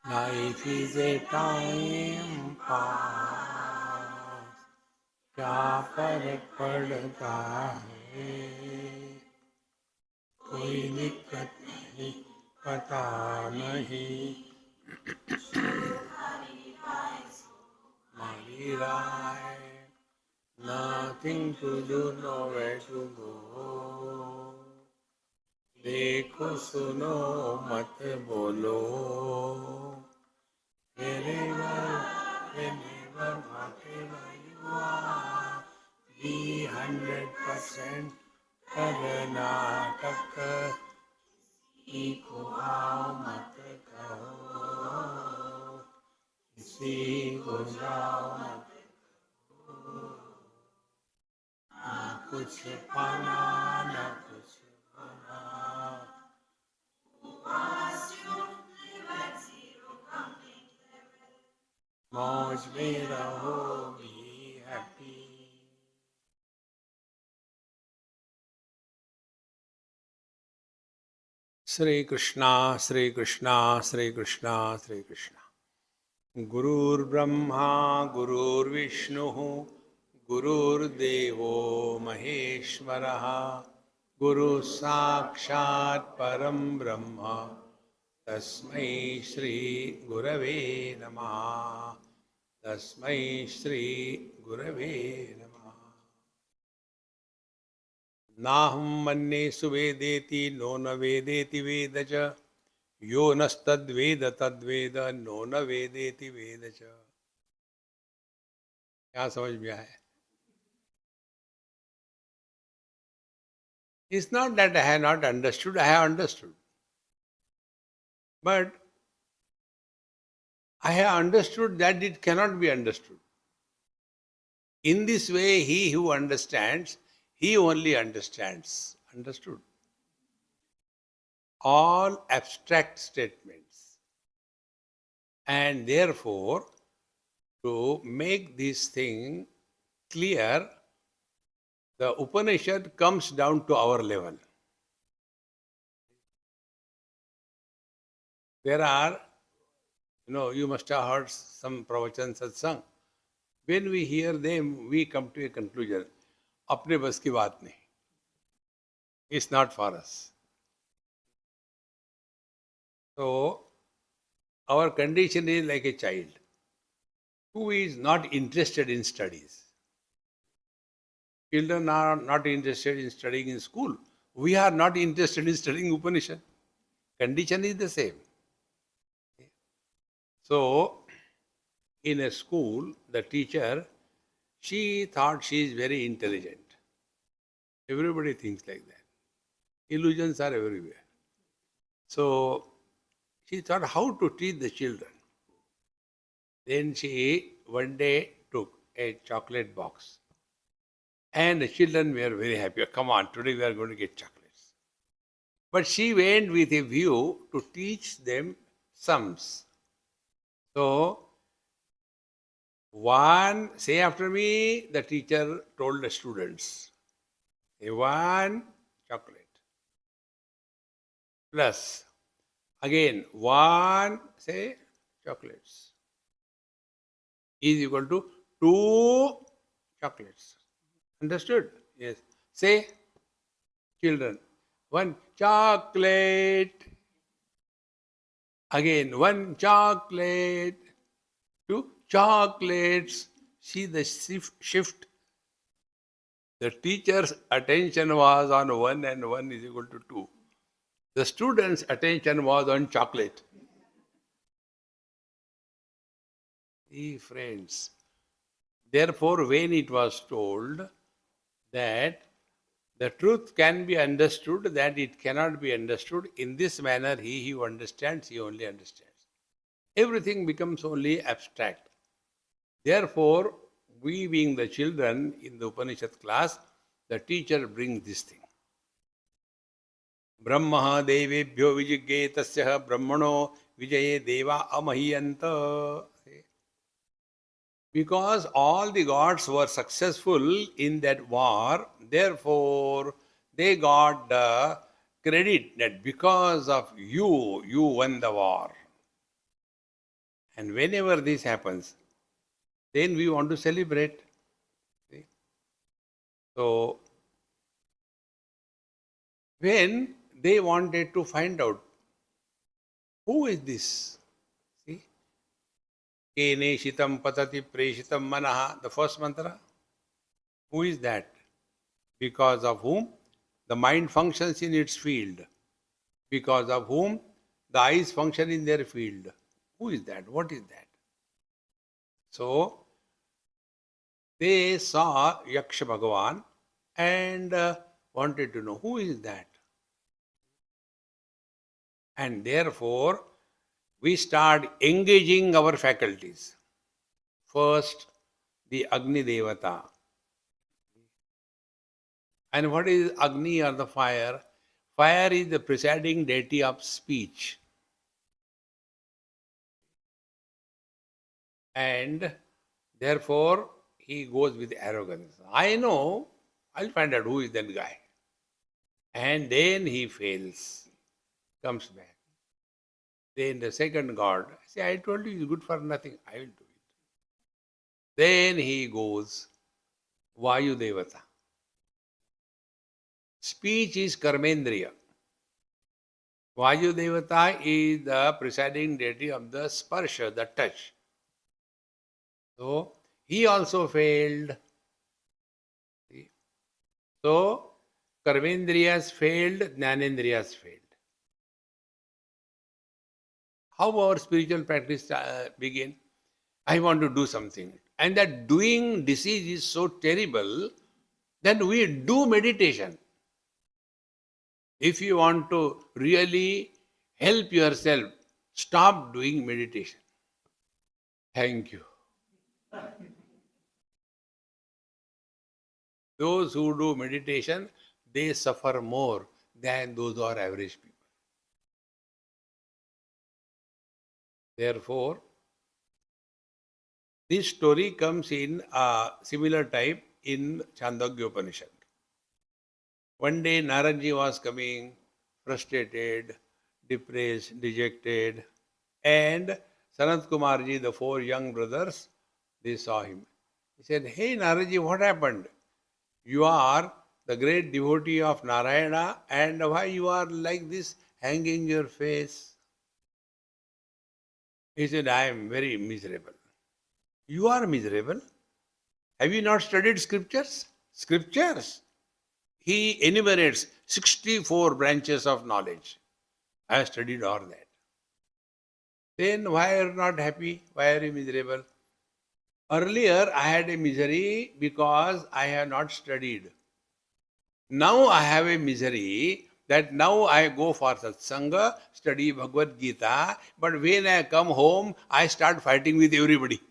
Life is a time pass, क्या फर्क पड़ता है, कोई दिक्कत नहीं, पता नहीं, हमारी राय, nothing to do, nowhere to go. देखो सुनो मत बोलो, whenever, whatever you are, be 100% Karnataka, को आओ मत कहो, किसी को जाओ मत, ना कुछ पाना ना कुछ पाना, मौज में रहो, बी हैप्पी. श्री कृष्णा श्री कृष्णा श्री कृष्णा श्री कृष्णा. गुरुर्ब्रह्मा गुरुर्विष्णुः गुरुर्देवो महेश्वरः, गुरुः साक्षात् परं ब्रह्म, तस्मै श्री गुरवे नमः. तस्मै श्री गुरवे नमः. नाहं मन्ये सुवेदेति नो न वेदेति वेद च, यो नस्तद्वेद तद्वेद नो न वेदेति वेद च. क्या समझ में आया? It's not that I have not understood, I have understood. But I have understood that it cannot be understood. In this way, he who understands, he only understands. Understood? All abstract statements. And therefore, to make this thing clear, the Upanishad comes down to our level. There are, you must have heard some pravachan satsang. When we hear them, we come to a conclusion. अपने बस की बात नहीं. It's not for us. So, our condition is like a child who is not interested in studies. Children are not interested in studying in school. We are not interested in studying Upanishad. Condition is the same. So, in a school, the teacher, she thought she is very intelligent. Everybody thinks like that. Illusions are everywhere. So, she thought how to teach the children. Then she one day took a chocolate box. And the children were very happy. Come on, today we are going to get chocolates. But she went with a view to teach them sums. So, one, say after me, the teacher told the students, one chocolate. Plus, again, one, say, chocolates is equal to 2 chocolates. Understood? Yes. Say, children, 1 chocolate. Again, 1 chocolate. 2 chocolates. See the shift. The teacher's attention was on 1 and 1 is equal to 2. The student's attention was on chocolate. See, friends. Therefore, when it was told that the truth can be understood, that it cannot be understood, in this manner, he who understands, he only understands. Everything becomes only abstract. Therefore, we being the children in the Upanishad class, the teacher brings this thing. Brahma devebhyo vijigye tasya brahmano vijaye deva amahiyanta. Because all the gods were successful in that war, therefore they got the credit that because of you, you won the war. And whenever this happens, then we want to celebrate. See? So, when they wanted to find out who is this, see, Kene shitam patati preshitam manaha, the first mantra, who is that? Because of whom the mind functions in its field, because of whom the eyes function in their field. Who is that? What is that? So, they saw Yaksha Bhagavan and wanted to know who is that. And therefore, we start engaging our faculties. First, the Agni Devata. And what is Agni or the fire? Fire is the presiding deity of speech. And therefore, he goes with arrogance. I know, I'll find out who is that guy. And then he fails, comes back. Then the second god, see, I told you he's good for nothing, I will do it. Then he goes, Vayu Devata. Speech is Karmendriya. Vayu Devata is the presiding deity of the sparsha, the touch. So, he also failed. See? So, Karmendriyas failed, Jnanendriyas failed. How our spiritual practice begin? I want to do something. And that doing disease is so terrible that we do meditation. If you want to really help yourself, stop doing meditation. Thank you. Those who do meditation, they suffer more than those who are average people. Therefore, this story comes in a similar type in Chandogya Upanishad. One day Naradji was coming, frustrated, depressed, dejected, and Sanat Kumarji, the 4 young brothers, they saw him. He said, "Hey Naradji, what happened? You are the great devotee of Narayana, and why you are like this, hanging your face?" He said, "I am very miserable." You are miserable? Have you not studied scriptures? Scriptures. He enumerates 64 branches of knowledge. I have studied all that. Then why are you not happy? Why are you miserable? Earlier I had a misery because I have not studied. Now I have a misery that now I go for satsanga, study Bhagavad Gita, but when I come home, I start fighting with everybody.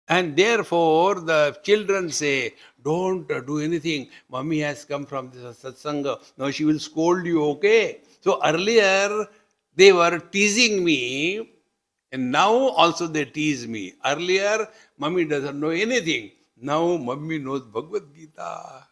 And therefore, the children say, "Don't do anything. Mummy has come from this satsanga. Now she will scold you, okay?" So earlier, they were teasing me, and now also they tease me. Earlier, Mummy doesn't know anything. Now, Mummy knows Bhagavad Gita.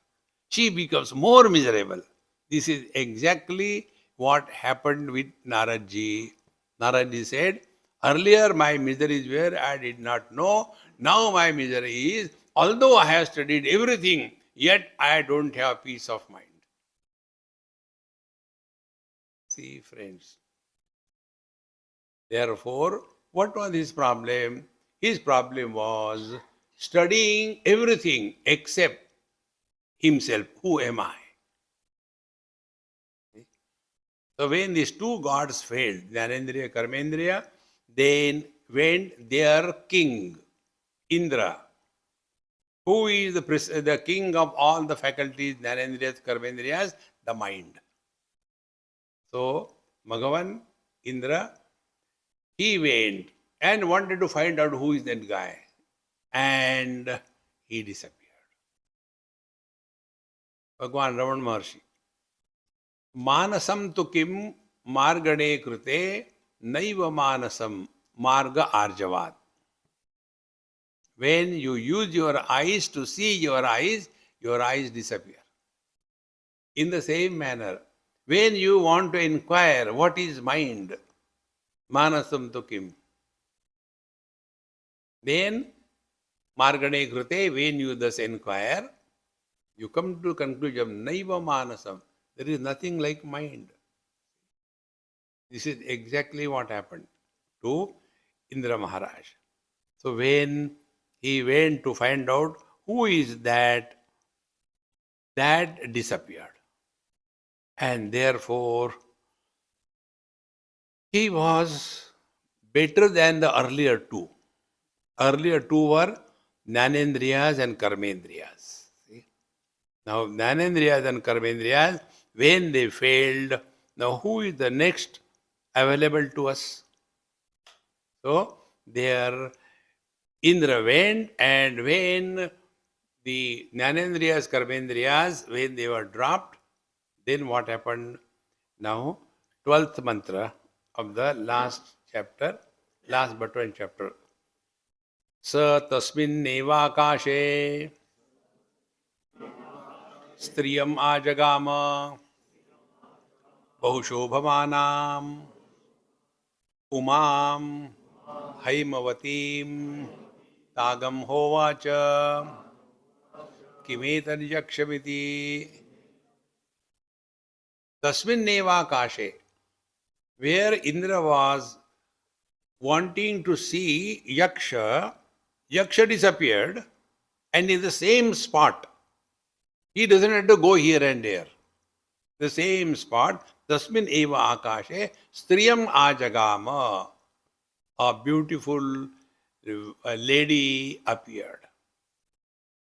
She becomes more miserable. This is exactly what happened with Naradji. Naradji said, "Earlier my miseries were I did not know. Now my misery is, although I have studied everything, yet I don't have peace of mind." See, friends. Therefore, what was his problem? His problem was studying everything except himself. Who am I? So when these 2 gods failed, Jnanendriya, Karmendriya, then went their king, Indra, who is the king of all the faculties, Jnanendriyas, Karmendriyas, the mind. So, Bhagavan, Indra, he went and wanted to find out who is that guy. And he disappeared. Bhagavan Raman Maharshi. Manasam tu kim margane krute naiva manasam marga arjavat. When you use your eyes to see your eyes disappear. In the same manner, when you want to inquire what is mind, manasam tu kim, Then, Margane Krute, when you thus inquire, you come to conclusion, Naiva Manasam. There is nothing like mind. This is exactly what happened to Indra Maharaj. So when he went to find out who is that, that disappeared. And therefore, he was better than the earlier two. Earlier two were Jnanendriyas and Karmendriyas. See? Now, Jnanendriyas and Karmendriyas, when they failed, now who is the next available to us? So, there Indra went, and when the Jnanendriyas, Karmendriyas, when they were dropped, then what happened? Now, 12th mantra of the last chapter, last but one chapter. Sa tasminnevakashe striyam ajagama bahushobhamanam umam haimavatim tagam hovacha kimetarjakshamiti. Tasminnevakashe, where Indra was wanting to see Yaksha, Yaksha disappeared, and in the same spot. He doesn't have to go here and there. The same spot, Tasmin eva akashe, striyam ajagama, a beautiful lady appeared.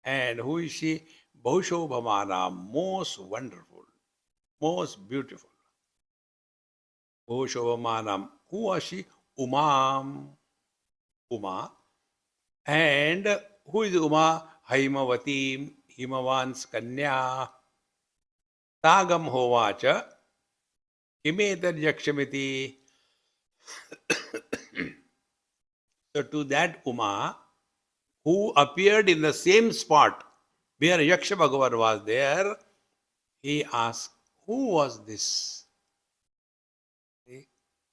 And who is she? Bhushobhamana, most wonderful, most beautiful. Bhushobhamanam. Who was she? Uma. And who is Uma? Haimavatim, Himavan's Kanya. Tagam hovacha. Kimetar jakshamiti. So to that Uma, who appeared in the same spot where Yaksha Bhagavan was there, he asked, who was this? See?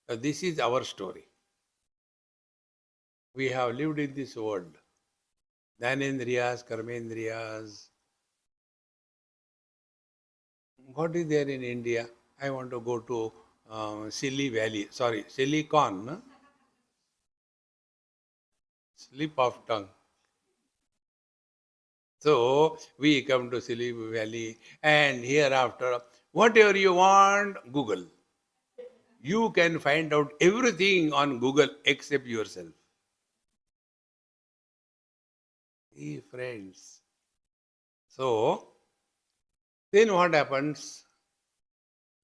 So this is our story. We have lived in this world. Jnanendriyas, Karmendriyas. What is there in India? I want to go to Silicon. No? Slip of tongue. So, we come to Silicon Valley, and hereafter, whatever you want, Google. You can find out everything on Google except yourself. Hey, friends. So, then what happens?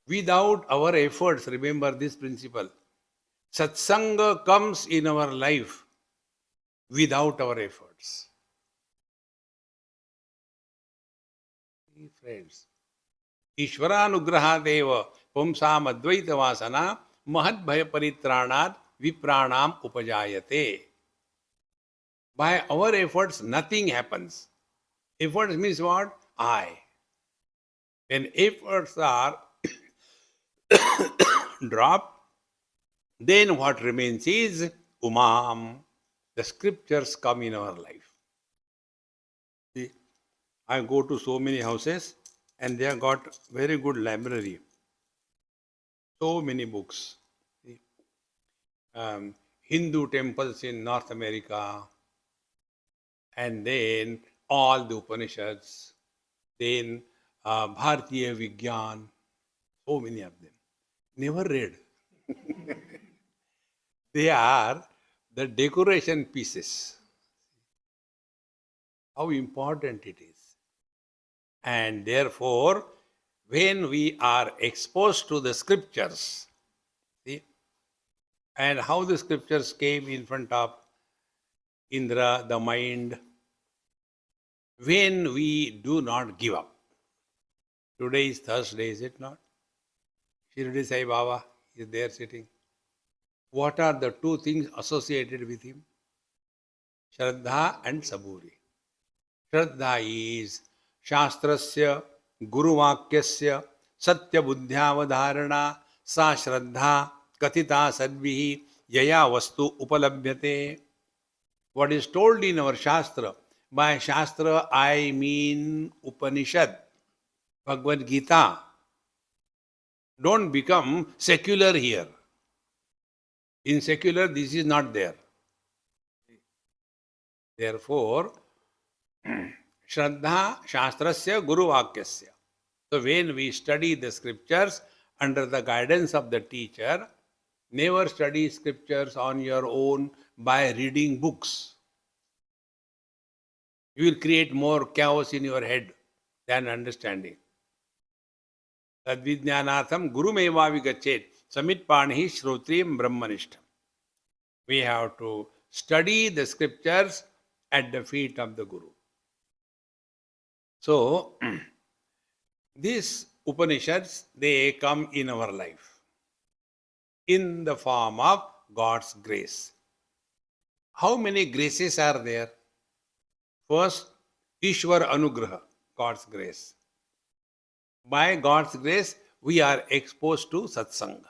Without our efforts, remember this principle. Satsanga comes in our life without our efforts. Hey, friends. Ishvaranugrahadeva pumsam advaita vasana mahadbhaya paritranad vipranam upajayate. By our efforts, nothing happens. Efforts means what? I. When efforts are dropped, then what remains is umam. The scriptures come in our life. See, I go to so many houses and they have got very good library. So many books. See, Hindu temples in North America, and then all the Upanishads, then Bharatiya Vigyan, so many of them. Never read. They are the decoration pieces. How important it is. And therefore, when we are exposed to the scriptures, see, and how the scriptures came in front of Indra, the mind, when we do not give up. Today is Thursday, is it not? Shirdi Sai Baba is there sitting. What are the two things associated with him? Shraddha and Saburi. Shraddha is Shastrasya, Guruvakyasya, Satya Buddhyavadharana, Sa Shraddha, Kathita Sadvihi, Yaya Vastu Upalabhyate. what is told in our Shastra. By Shastra, I mean Upanishad, Bhagavad Gita. Don't become secular here. In secular, this is not there. Therefore, Shraddha Shastrasya Guru Vakyasya. So when we study the scriptures under the guidance of the teacher, never study scriptures on your own by reading books. You will create more chaos in your head than understanding. Tadvijnanatham gurumeva vigachet samitpanihi shrotriyam brahmanishtam. We have to study the scriptures at the feet of the Guru. So, these Upanishads, they come in our life in the form of God's grace. How many graces are there? First, Ishwar Anugraha, God's grace. By God's grace, we are exposed to Satsanga.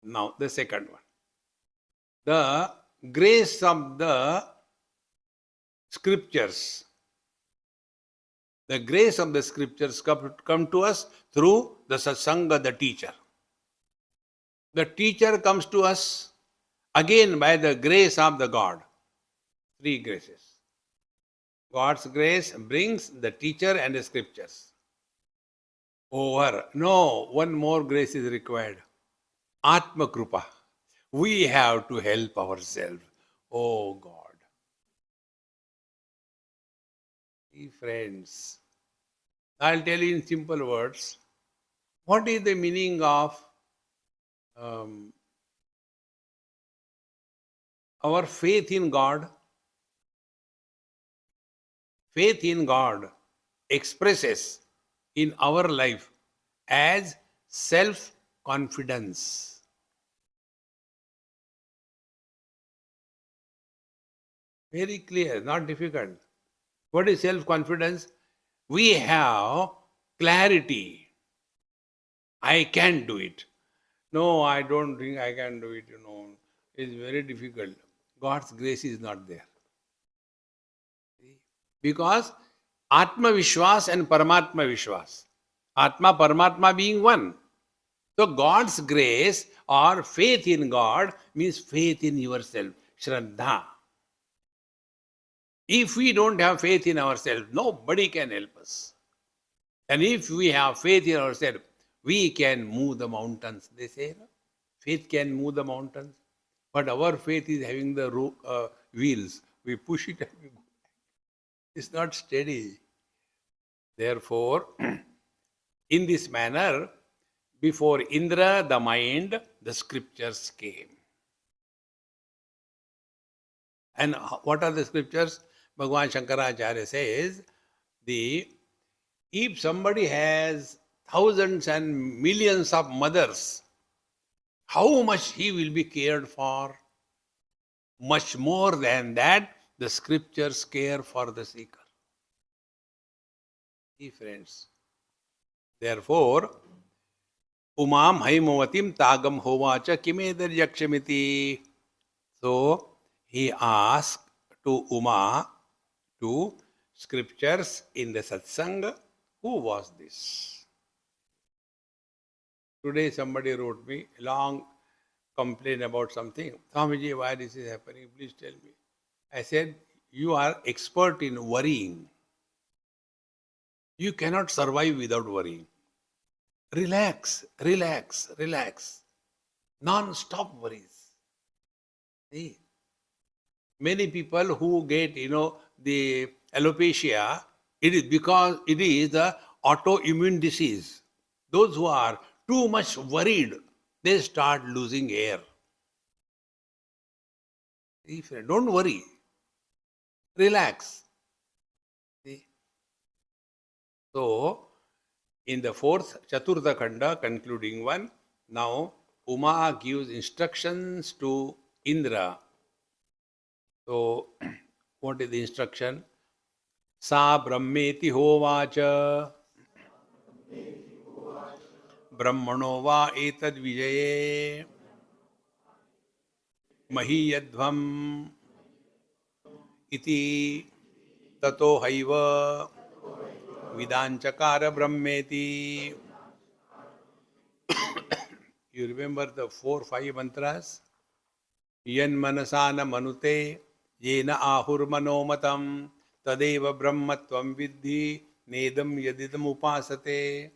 Now, the second one. The grace of the scriptures. The grace of the scriptures come to us through the Satsanga, the teacher. The teacher comes to us again by the grace of the God. Three graces. God's grace brings the teacher and the scriptures. Over. No, one more grace is required. Atma Krupa. We have to help ourselves. Oh God. Friends, I'll tell you in simple words, what is the meaning of our faith in God? Faith in God expresses in our life as self-confidence. Very clear, not difficult. What is self-confidence? We have clarity. I can do it. No, I don't think I can do it, It's very difficult. God's grace is not there. Because Atma Vishwas and Paramatma Vishwas. Atma, Paramatma being one. So God's grace or faith in God means faith in yourself. Shraddha. If we don't have faith in ourselves, nobody can help us. And if we have faith in ourselves, we can move the mountains. They say, faith can move the mountains. But our faith is having the wheels. We push it and we go. It's not steady. Therefore, in this manner, before Indra, the mind, the scriptures came. And what are the scriptures? Bhagavan Shankaracharya says, if somebody has thousands and millions of mothers, how much he will be cared for? Much more than that, the scriptures care for the seeker. See, friends. Therefore, Umam Haimavatim Tagam Hovacha Kimedar Yakshamiti. So, he asked to Uma, to scriptures in the satsanga, who was this? Today somebody wrote me a long complaint about something. Swamiji, why this is happening? Please tell me. I said, you are expert in worrying. You cannot survive without worrying. Relax, relax, relax. Non-stop worries. See? Many people who get, the alopecia, it is because it is the autoimmune disease. Those who are too much worried, they start losing hair. Don't worry. Relax. See? So, in the fourth Chaturtha Khanda, concluding one, now Uma gives instructions to Indra. So, what is the instruction? Sa brahmeti hovacha brahmano va etad vijaye महीयध्वम् इति ततो have विदांचकार ब्रह्मेति. You remember the 4-5 mantras? Yan manasa na manute, yena ahur manomatam, tadeva brahmatvam vidhi, nedam yadidam upasate,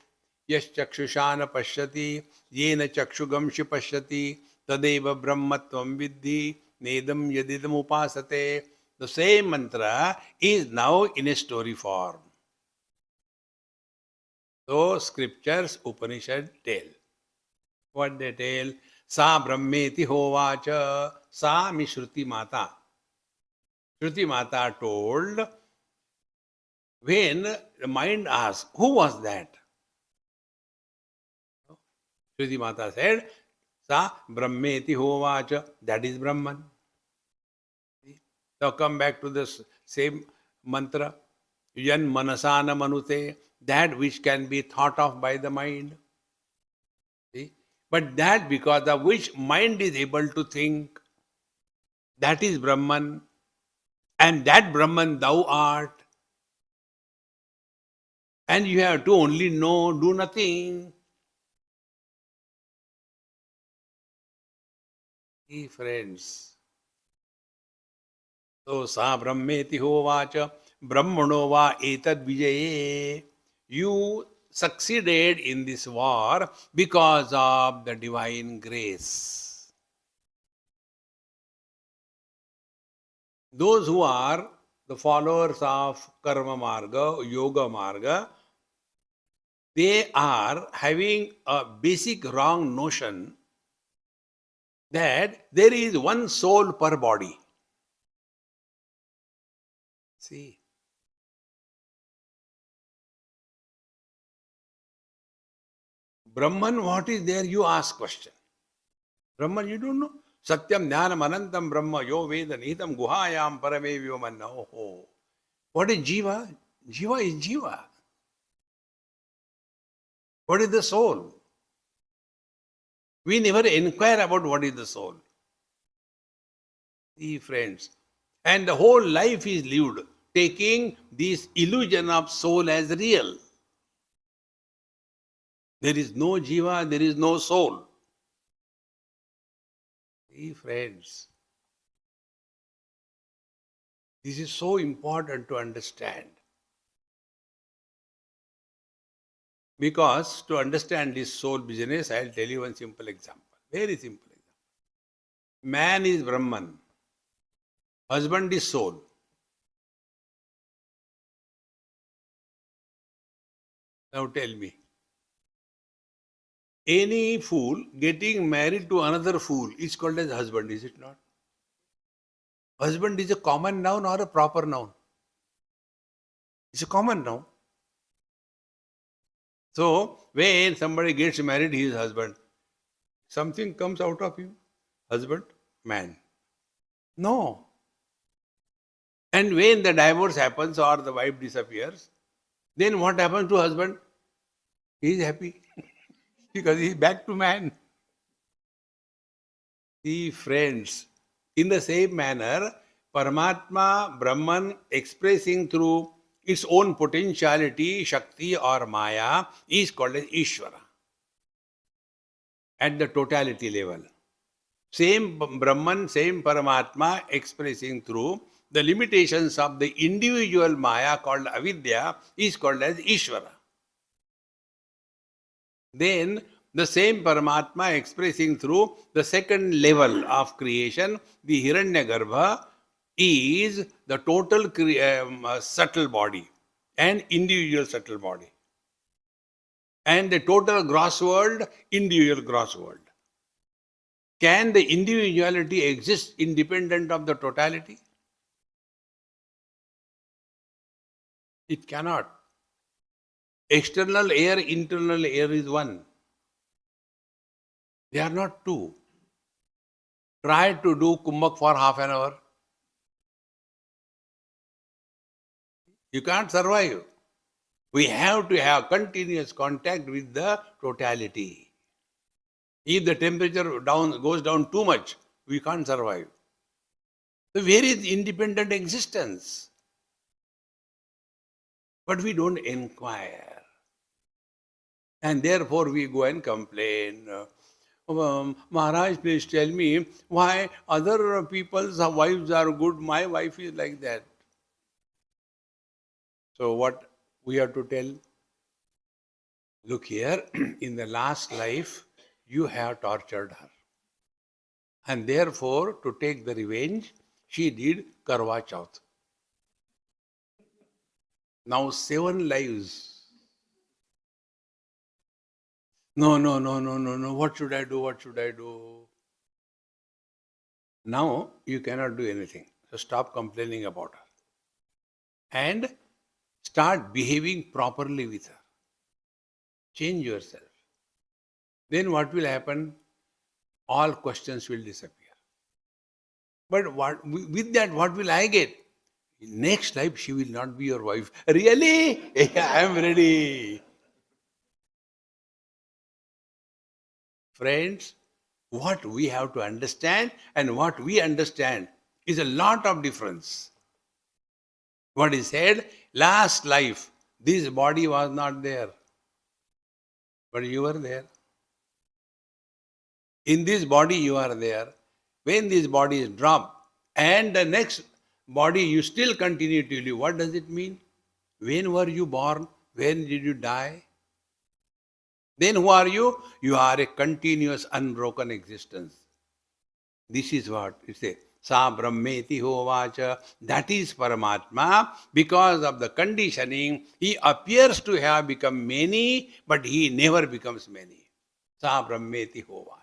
yash chakshusha pashyati, yena chakshugamshi pashyati, tadeva brahmatvam vidhi, nedam yadidam upasate. The same mantra is now in a story form. So scriptures, Upanishad tell. What they tell? Sa brahmeti hovacha. Sa means Shruti Mata. Shruti Mata told, when the mind asked, who was that? Shruti Mata said, Sa brahmeti hovacha. That is Brahman. Now come back to this same mantra. Yan manasana manute. That which can be thought of by the mind. See? But that because of which mind is able to think, that is Brahman. And that Brahman thou art. And you have to only know, do nothing. Hey friends. So sa brahmeti hovacha brahmano va etad vijaye. You succeeded in this war because of the divine grace. Those who are the followers of karma marga, yoga marga, they are having a basic wrong notion that there is one soul per body. See, Brahman, what is there? You ask question. Brahman, you don't know. Satyam jnanam anantam brahma yo veda nihitam guhayam parame vyomanna. Oh. What is jiva? Jiva is jiva. What is the soul? We never inquire about what is the soul. See, friends. And the whole life is lived taking this illusion of soul as real. There is no jiva, there is no soul. See, friends. This is so important to understand. Because to understand this soul business, I will tell you one simple example. Very simple example. Man is Brahman. Husband is soul. Now tell me. Any fool getting married to another fool is called as husband, is it not? Husband is a common noun or a proper noun? It's a common noun. So, when somebody gets married, he is husband. Something comes out of him. Husband, man. No. And when the divorce happens or the wife disappears, then what happens to husband? He is happy because he is back to man. See, friends, in the same manner, Paramatma, Brahman, expressing through its own potentiality, Shakti or Maya, is called as Ishvara. At the totality level. Same Brahman, same Paramatma, expressing through the limitations of the individual Maya called Avidya, is called as Ishvara. Then the same Paramatma expressing through the second level of creation, the Hiranyagarbha, is the total subtle body and individual subtle body. And the total gross world, individual gross world. Can the individuality exist independent of the totality? It cannot. External air, internal air is one. They are not two. Try to do kumbhak for half an hour. You can't survive. We have to have continuous contact with the totality. If the temperature goes down too much, we can't survive. So where is independent existence? But we don't inquire. And therefore we go and complain. Maharaj, please tell me why other people's wives are good, my wife is like that. So what we have to tell? Look here, in the last life, you have tortured her. And therefore, to take the revenge, she did Karwa Chauth. Now 7 lives. No. What should I do? What should I do? Now you cannot do anything. So stop complaining about her. And start behaving properly with her. Change yourself. Then what will happen? All questions will disappear. But with that, what will I get? Next life, she will not be your wife. Really? I am ready. Friends, what we have to understand and what we understand is a lot of difference. What is said, last life, this body was not there, but you were there. In this body, you are there. When this body is dropped and the next body, you still continue to live. What does it mean? When were you born? When did you die? Then who are you? You are a continuous, unbroken existence. This is what it says. Sa brahmeti hovacha. That is Paramatma. Because of the conditioning, he appears to have become many, but he never becomes many. Sa brahmeti hovacha.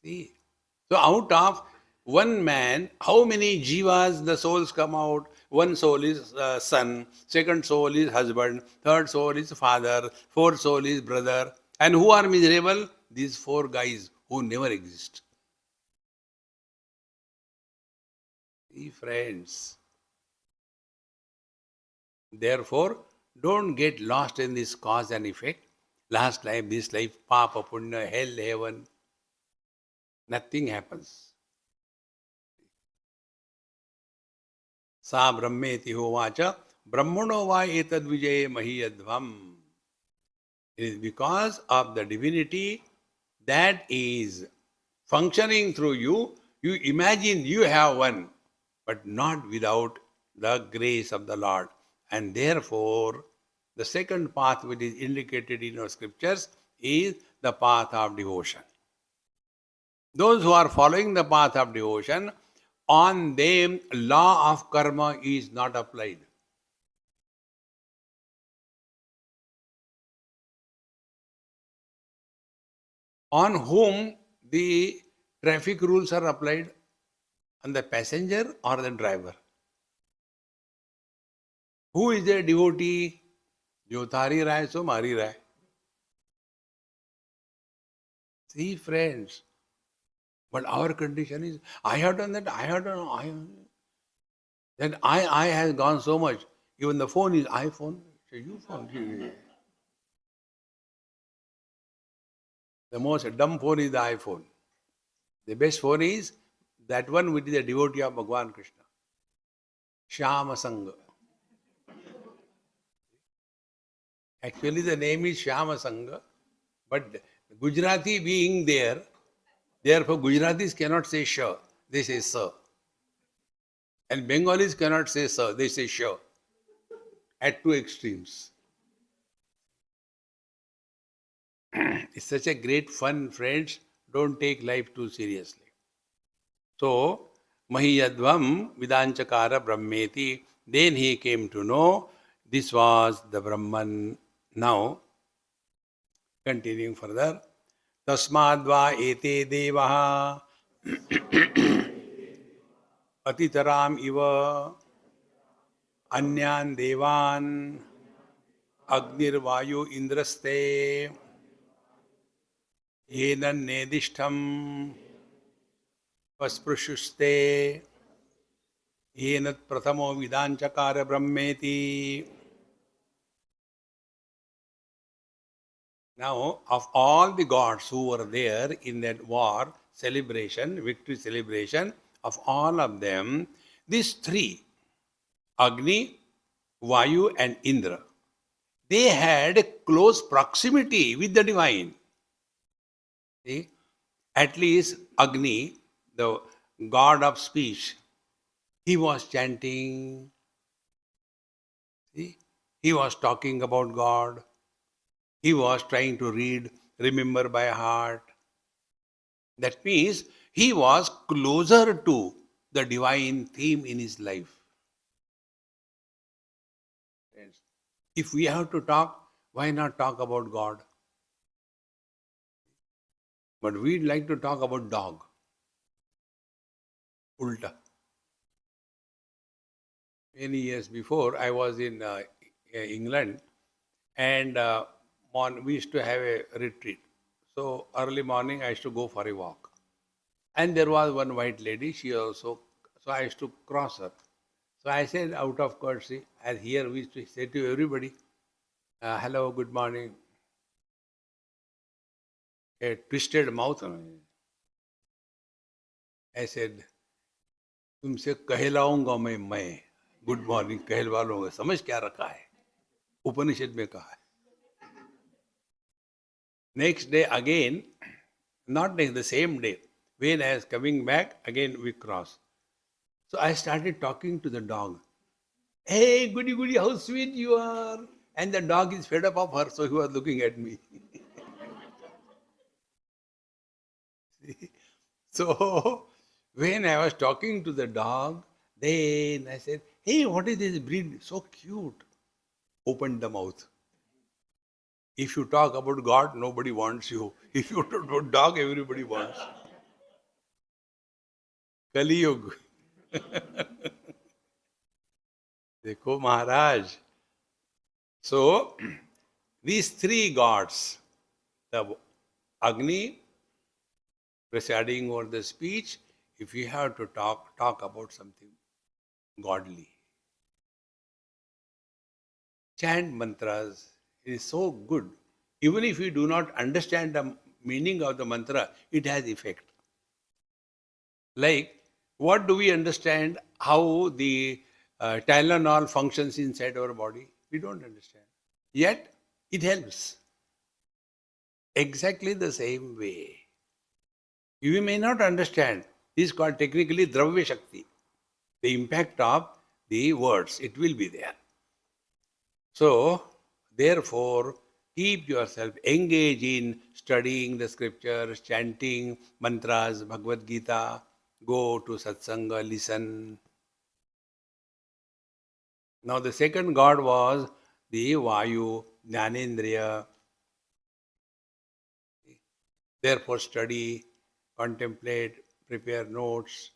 See? So out of one man, how many jivas the souls come out? One soul is son, second soul is husband, third soul is father, fourth soul is brother. And who are miserable? These 4 guys who never exist. See, friends. Therefore, don't get lost in this cause and effect. Last life, this life, papa, punya, hell, heaven. Nothing happens. Sa brahmeti hovacha brahmano va etad vijaye mahiyadvam. It is because of the divinity that is functioning through you. You imagine you have one, but not without the grace of the Lord. And therefore, the second path which is indicated in our scriptures is the path of devotion. Those who are following the path of devotion, on them law of karma is not applied. On whom the traffic rules are applied? On the passenger or the driver? Who is a devotee? Jo thari raha hai, so mari raha hai. See, friends, but our condition is, I have done that, I have done, that I has gone so much. Even the phone is iPhone. So you phone. The most dumb phone is the iPhone. The best phone is that one which is a devotee of Bhagavan Krishna. Shyama Sangha. Actually, the name is Shyama Sangha, but Gujarati being there, therefore Gujaratis cannot say Sha, they say Sa. And Bengalis cannot say Sa, they say Sha. At 2 extremes. It's such a great fun, friends. Don't take life too seriously. So, Mahiyadvam Vidanchakara Brahmeti. Then he came to know this was the Brahman. Now, continuing further. Tasmadva ete devaha atitaram iva anyan devan agnirvayu indraste yenan nedishtam pasprushusте yenat prathamo vidanchakara brahmeti. Now, of all the gods who were there in that war celebration, victory celebration, of all of them, these three, Agni, Vayu, and Indra, they had a close proximity with the divine. See? At least Agni, the god of speech, he was chanting. See? He was talking about God. He was trying to read, remember by heart. That means he was closer to the divine theme in his life. If we have to talk, why not talk about God? But we'd like to talk about dog. Ulta. Many years before, I was in England, and we used to have a retreat. So early morning, I used to go for a walk. And there was one white lady, she also, so I used to cross her. So I said, out of courtesy, as here we used to say to everybody, hello, good morning. A twisted mouth. I said, तुमसे कहलाऊंगा मैं good morning कहलवा लूंगा. समझ क्या रखा है? उपनिषद में कहा है. Next day again, not next, the same day, when I was coming back, again we crossed. So I started talking to the dog. Hey, goody goody, how sweet you are. And the dog is fed up of her, so he was looking at me. So when I was talking to the dog, then I said, hey, what is this breed? So cute. Opened the mouth. If you talk about God, nobody wants you. If you talk about dog, everybody wants. Kali Yug. Dekho Maharaj. So, these three gods, the Agni, presiding over the speech, if you have to talk about something godly. Chant mantras. It is so good. Even if you do not understand the meaning of the mantra, it has effect. Like, what do we understand how the Tylenol functions inside our body? We don't understand. Yet, it helps. Exactly the same way. You may not understand. This is called technically Dravya Shakti. The impact of the words, it will be there. So, therefore, keep yourself engaged in studying the scriptures, chanting mantras, Bhagavad Gita, go to satsanga, listen. Now the second god was the Vayu, Jnanendriya. Therefore study, contemplate, prepare notes.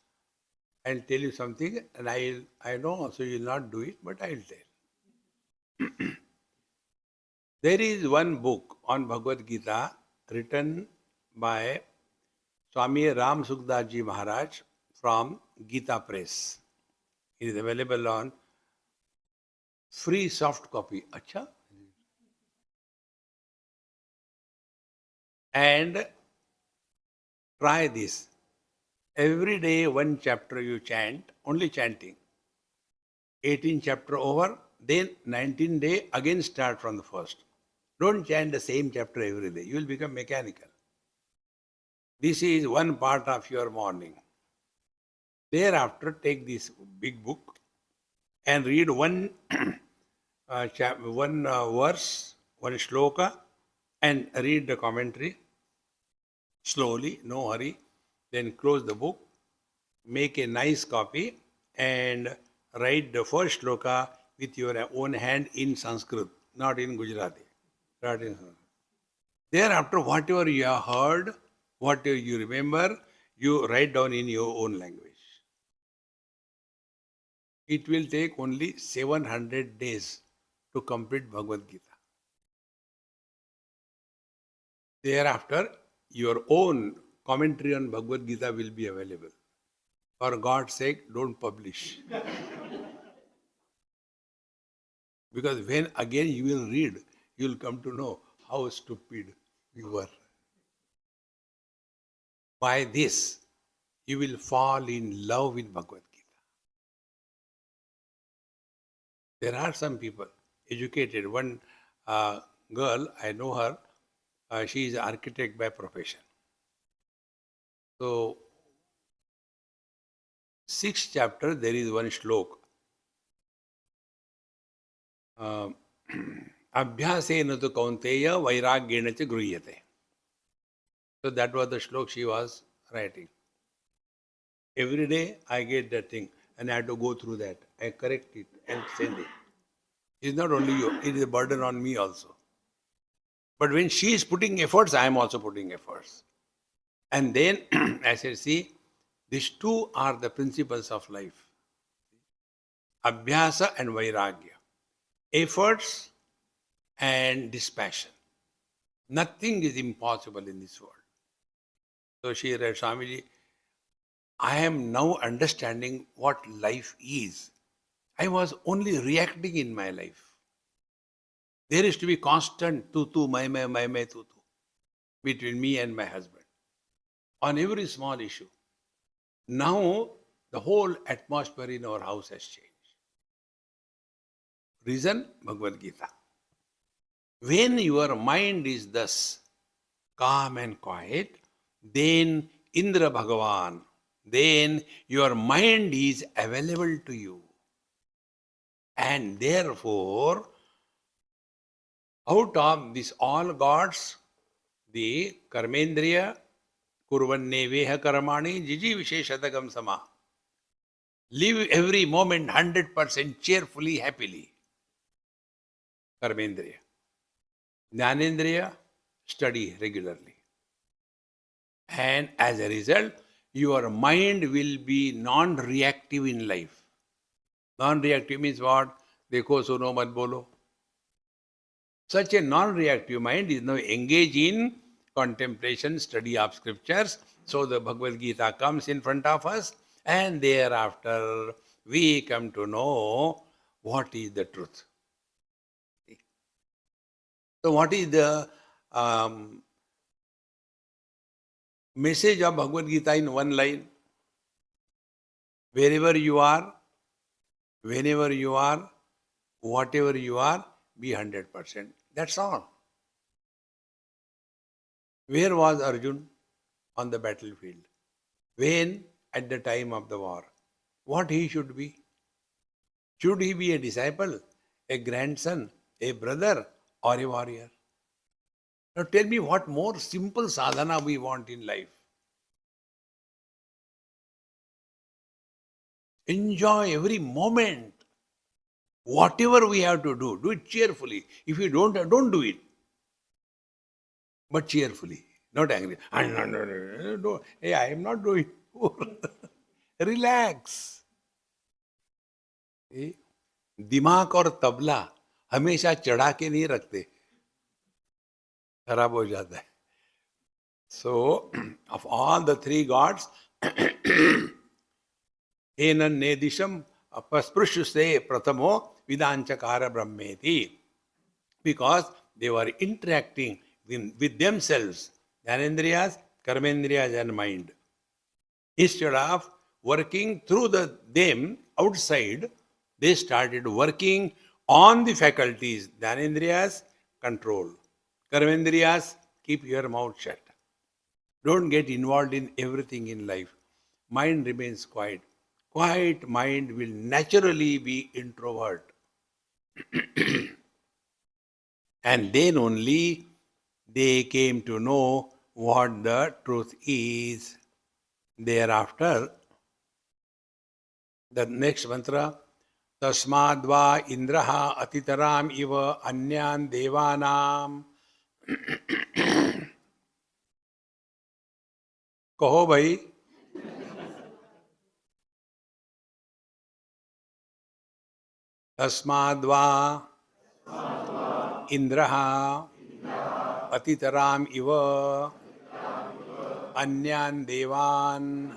I'll tell you something and I know, so you'll not do it, but I'll tell. There is one book on Bhagavad Gita written by Swami Ram Sukdas Ji Maharaj from Gita Press. It is available on free soft copy. Acha? And try this. Every day one chapter you chant, only chanting. 18 chapter over, then 19 day again start from the first. Don't chant the same chapter every day. You will become mechanical. This is one part of your morning. Thereafter, take this big book and read one verse, one shloka, and read the commentary slowly, no hurry. Then close the book, make a nice copy, and write the first shloka with your own hand in Sanskrit, not in Gujarati. Not in Sanskrit. Thereafter, whatever you have heard, whatever you remember, you write down in your own language. It will take only 700 days to complete Bhagavad Gita. Thereafter, your own commentary on Bhagavad Gita will be available. For God's sake, don't publish. Because when again you will read, you will come to know how stupid viewer. By this, you will fall in love with Bhagavad Gita. There are some people, educated. One girl, I know her, she is an architect by profession. So, 6th chapter, there is one shlok. Abhyasena tu kaunteya vairagyena cha gruyate. So that was the shlok she was writing. Every day I get that thing and I have to go through that. I correct it and send it. It's not only you, it is a burden on me also. But when she is putting efforts, I am also putting efforts. And then I said, see, these two are the principles of life. Abhyasa and Vairagya. Efforts and dispassion. Nothing is impossible in this world. So she read, Swamiji, I am now understanding what life is. I was only reacting in my life. There is to be constant tu, my, tu, between me and my husband on every small issue. Now, the whole atmosphere in our house has changed. Reason? Bhagavad Gita. When your mind is thus calm and quiet, then Indra Bhagavan, then your mind is available to you. And therefore, out of these all gods, the Karmendriya, Kurvanne Veha Karmani, Jiji Visheshatagam Sama. Live every moment 100% cheerfully, happily. Karmendriya. Jnanendriya, study regularly. And as a result, your mind will be non-reactive in life. Non-reactive means what? Dekho suno mat bolo. Such a non-reactive mind is now engaged in contemplation, study of scriptures. So the Bhagavad Gita comes in front of us, and thereafter we come to know what is the truth. So what is the message of Bhagavad Gita in one line? Wherever you are, whenever you are, whatever you are, be 100%. That's all. Where was Arjun? On the battlefield. When? At the time of the war. What he should be? Should he be a disciple, a grandson, a brother, or a warrior? Now tell me what more simple sadhana we want in life. Enjoy every moment. Whatever we have to do it cheerfully. If you don't do it. But cheerfully, not angry. No. Hey, I am not doing. Relax. दिमाग और तबला हमेशा चढ़ा के नहीं रखते, खराब हो जाता है. So, of all the three gods, enan nedisham pasprushuse pratamo vidanchakara brahmeti. Because they were interacting with themselves, Jnanendriyas, Karmendriyas and mind. Instead of working through them outside, they started working on the faculties. Jnanendriyas, control. Karmendriyas, keep your mouth shut. Don't get involved in everything in life. Mind remains quiet. Quiet mind will naturally be introvert. And then only they came to know what the truth is. Thereafter, the next mantra, Tasmadva Indraha Atitaram Iva Anyan Devanam. कहो भाई. तस्माद्वा Indraha Atitaram Iva Anyan Devan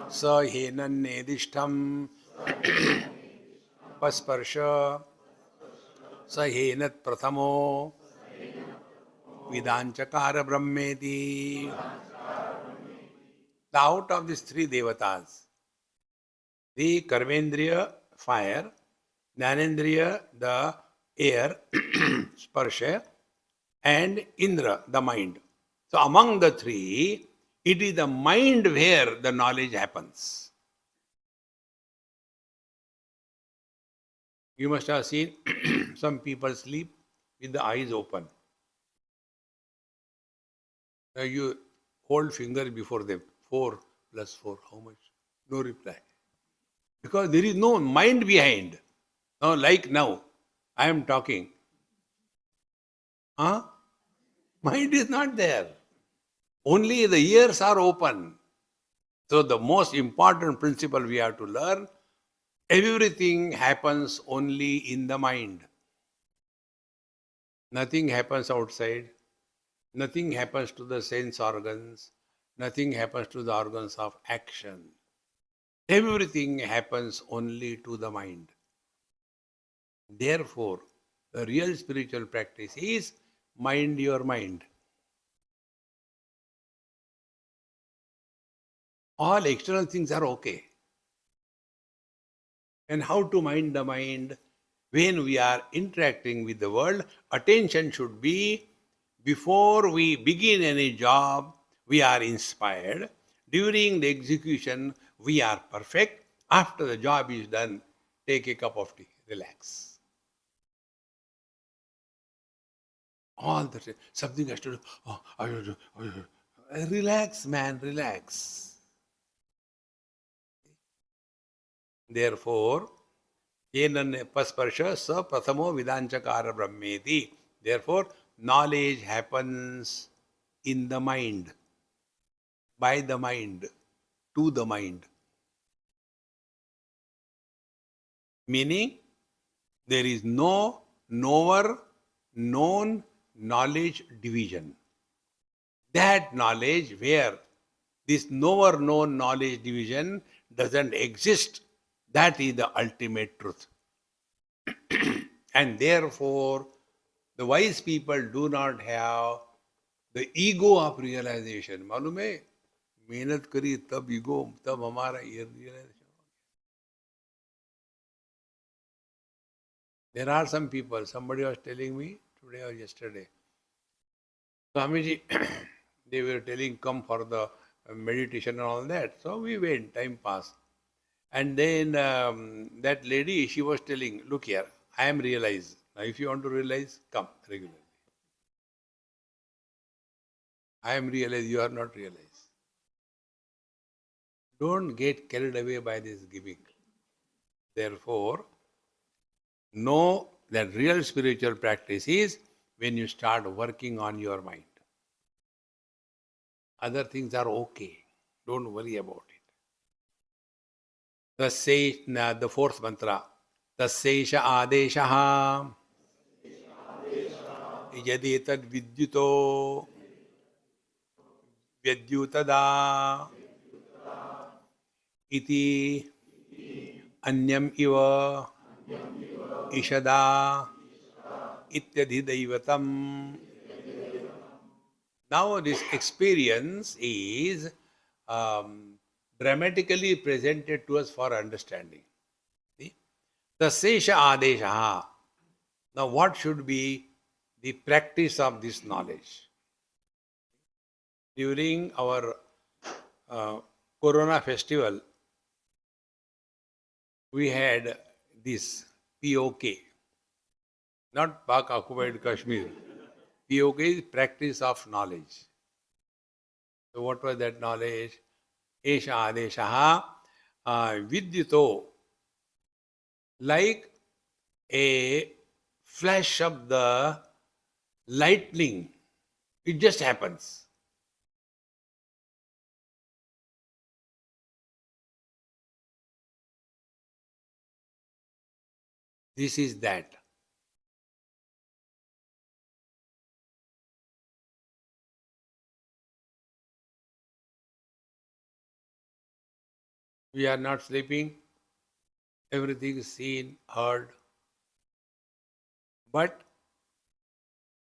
Sahenan Nedishtam Pasparsha Sahenat Prathamo Vidanchakara Brahmeti. The out of these three devatas, the Karmendriya, fire, Jnanendriya, the air, Sparsha, and Indra, the mind. So among the three, it is the mind where the knowledge happens. You must have seen some people sleep with the eyes open. Now you hold fingers before them. 4 plus 4, how much? No reply. Because there is no mind behind. Now, like now, I am talking. Huh? Mind is not there. Only the ears are open. So the most important principle we have to learn, everything happens only in the mind. Nothing happens outside. Nothing happens to the sense organs. Nothing happens to the organs of action. Everything happens only to the mind. Therefore, the real spiritual practice is mind your mind. All external things are okay. And how to mind the mind? When we are interacting with the world, attention should be, before we begin any job, we are inspired. During the execution, we are perfect. After the job is done, take a cup of tea, relax. All the time, something has to do. Oh, relax, man, relax. Therefore, Yenan pasparsha sa prathamo vidanchakara brahmeti. Therefore, knowledge happens in the mind, by the mind, to the mind. Meaning, there is no knower, known knowledge division. That knowledge where this knower, known knowledge division doesn't exist, that is the ultimate truth. And therefore, the wise people do not have the ego of realization. मालूम है, मेहनत करी तब ego, तब हमारा ये realization. There are some people, somebody was telling me today or yesterday, Swamiji, they were telling come for the meditation and all that. So we went, time passed. And then that lady, she was telling, look here, I am realized. Now if you want to realize, come regularly. I am realized, you are not realized. Don't get carried away by this gimmick. Therefore, know that real spiritual practice is when you start working on your mind. Other things are okay. Don't worry about it. The fourth mantra. Tasesha adeshaha yadi tad vidyuto vyadyutada iti anyam iva ishada ityadhidaivatam. Now this experience is dramatically presented to us for understanding. See? The Sesha Adesha. Now what should be the practice of this knowledge? During our Corona festival, we had this POK, not Pak Occupied Kashmir. POK is practice of knowledge. So what was that knowledge? Esha Adeshaha Vidyuto, like a flash of the lightning. It just happens. This is that. We are not sleeping. Everything is seen, heard. But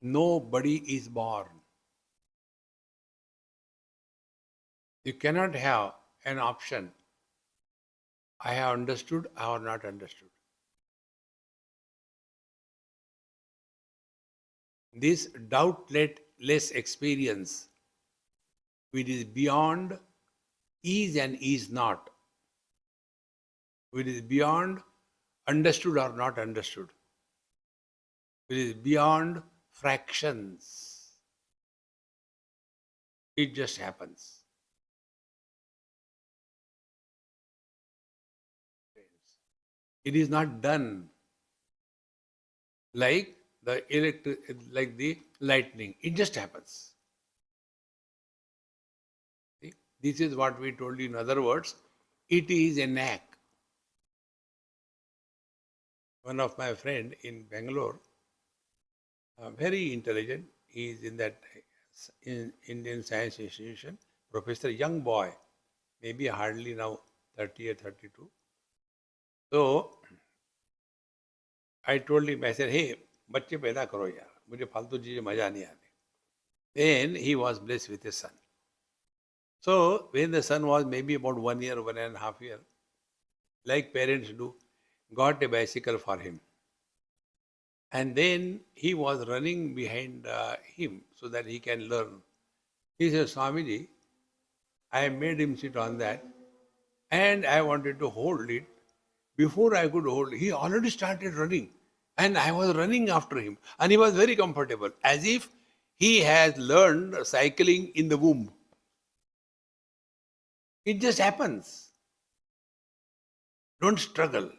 Nobody is born. You cannot have an option. I have understood, I have not understood. This doubtless experience, which is beyond is and is not, which is beyond understood or not understood, which is beyond fractions. It just happens. It is not done like like the lightning. It just happens. See? This is what we told you in other words. It is a knack. One of my friend in Bangalore, very intelligent, he is in that in Indian Science Institution, professor, young boy, maybe hardly now 30 or 32. So I told him, I said, hey, बच्चे पैदा करो यार, मुझे फालतू चीजें मजा नहीं आती. Then he was blessed with a son. So when the son was maybe about 1 year, 1.5 years, like parents do, got a bicycle for him. And then he was running behind him so that he can learn. He said, Swamiji, I made him sit on that and I wanted to hold it. Before I could hold it, he already started running. And I was running after him. And he was very comfortable, as if he has learned cycling in the womb. It just happens. Don't struggle.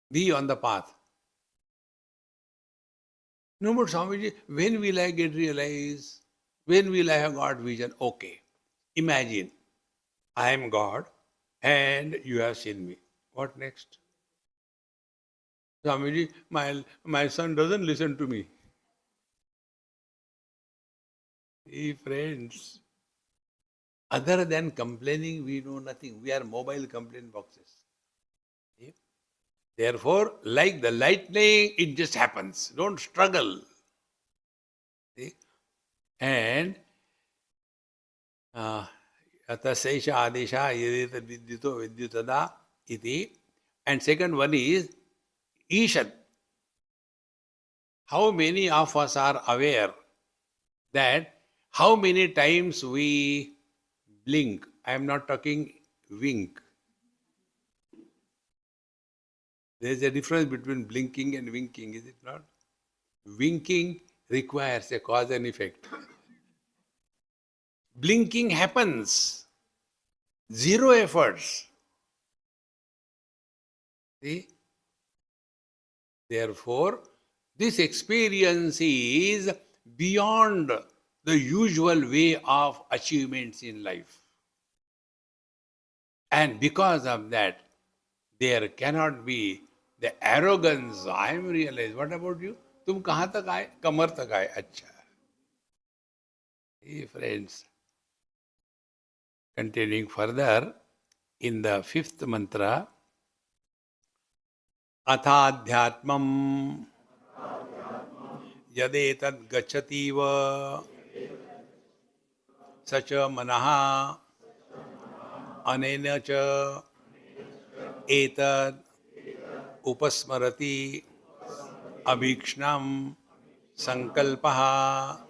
Be on the path. No, but Swamiji, when will I get realized? When will I have got vision? Okay. Imagine, I am God and you have seen me. What next? Swamiji, my son doesn't listen to me. Hey friends, other than complaining, we know nothing. We are mobile complaint boxes. See? Therefore, like the lightning, it just happens. Don't struggle. See? And Atasaisha Adesha Yedeta Vidyuto Vidyutada iti. And second one is Ishan. How many of us are aware that how many times we blink? I am not talking wink. There is a difference between blinking and winking, is it not? Winking requires a cause and effect. Blinking happens. Zero efforts. See? Therefore, this experience is beyond the usual way of achievements in life. And because of that, there cannot be the arrogance. I am realized. What about you? तुम कहाँ तक आए? कमर तक आए. अच्छा. Hey friends, continuing further in the fifth mantra, अथाध्यात्मम् यदेतद् गच्छतीव स च मनः अनेन च एतद् उपस्मरति अभीक्ष्णम् sankalpaha.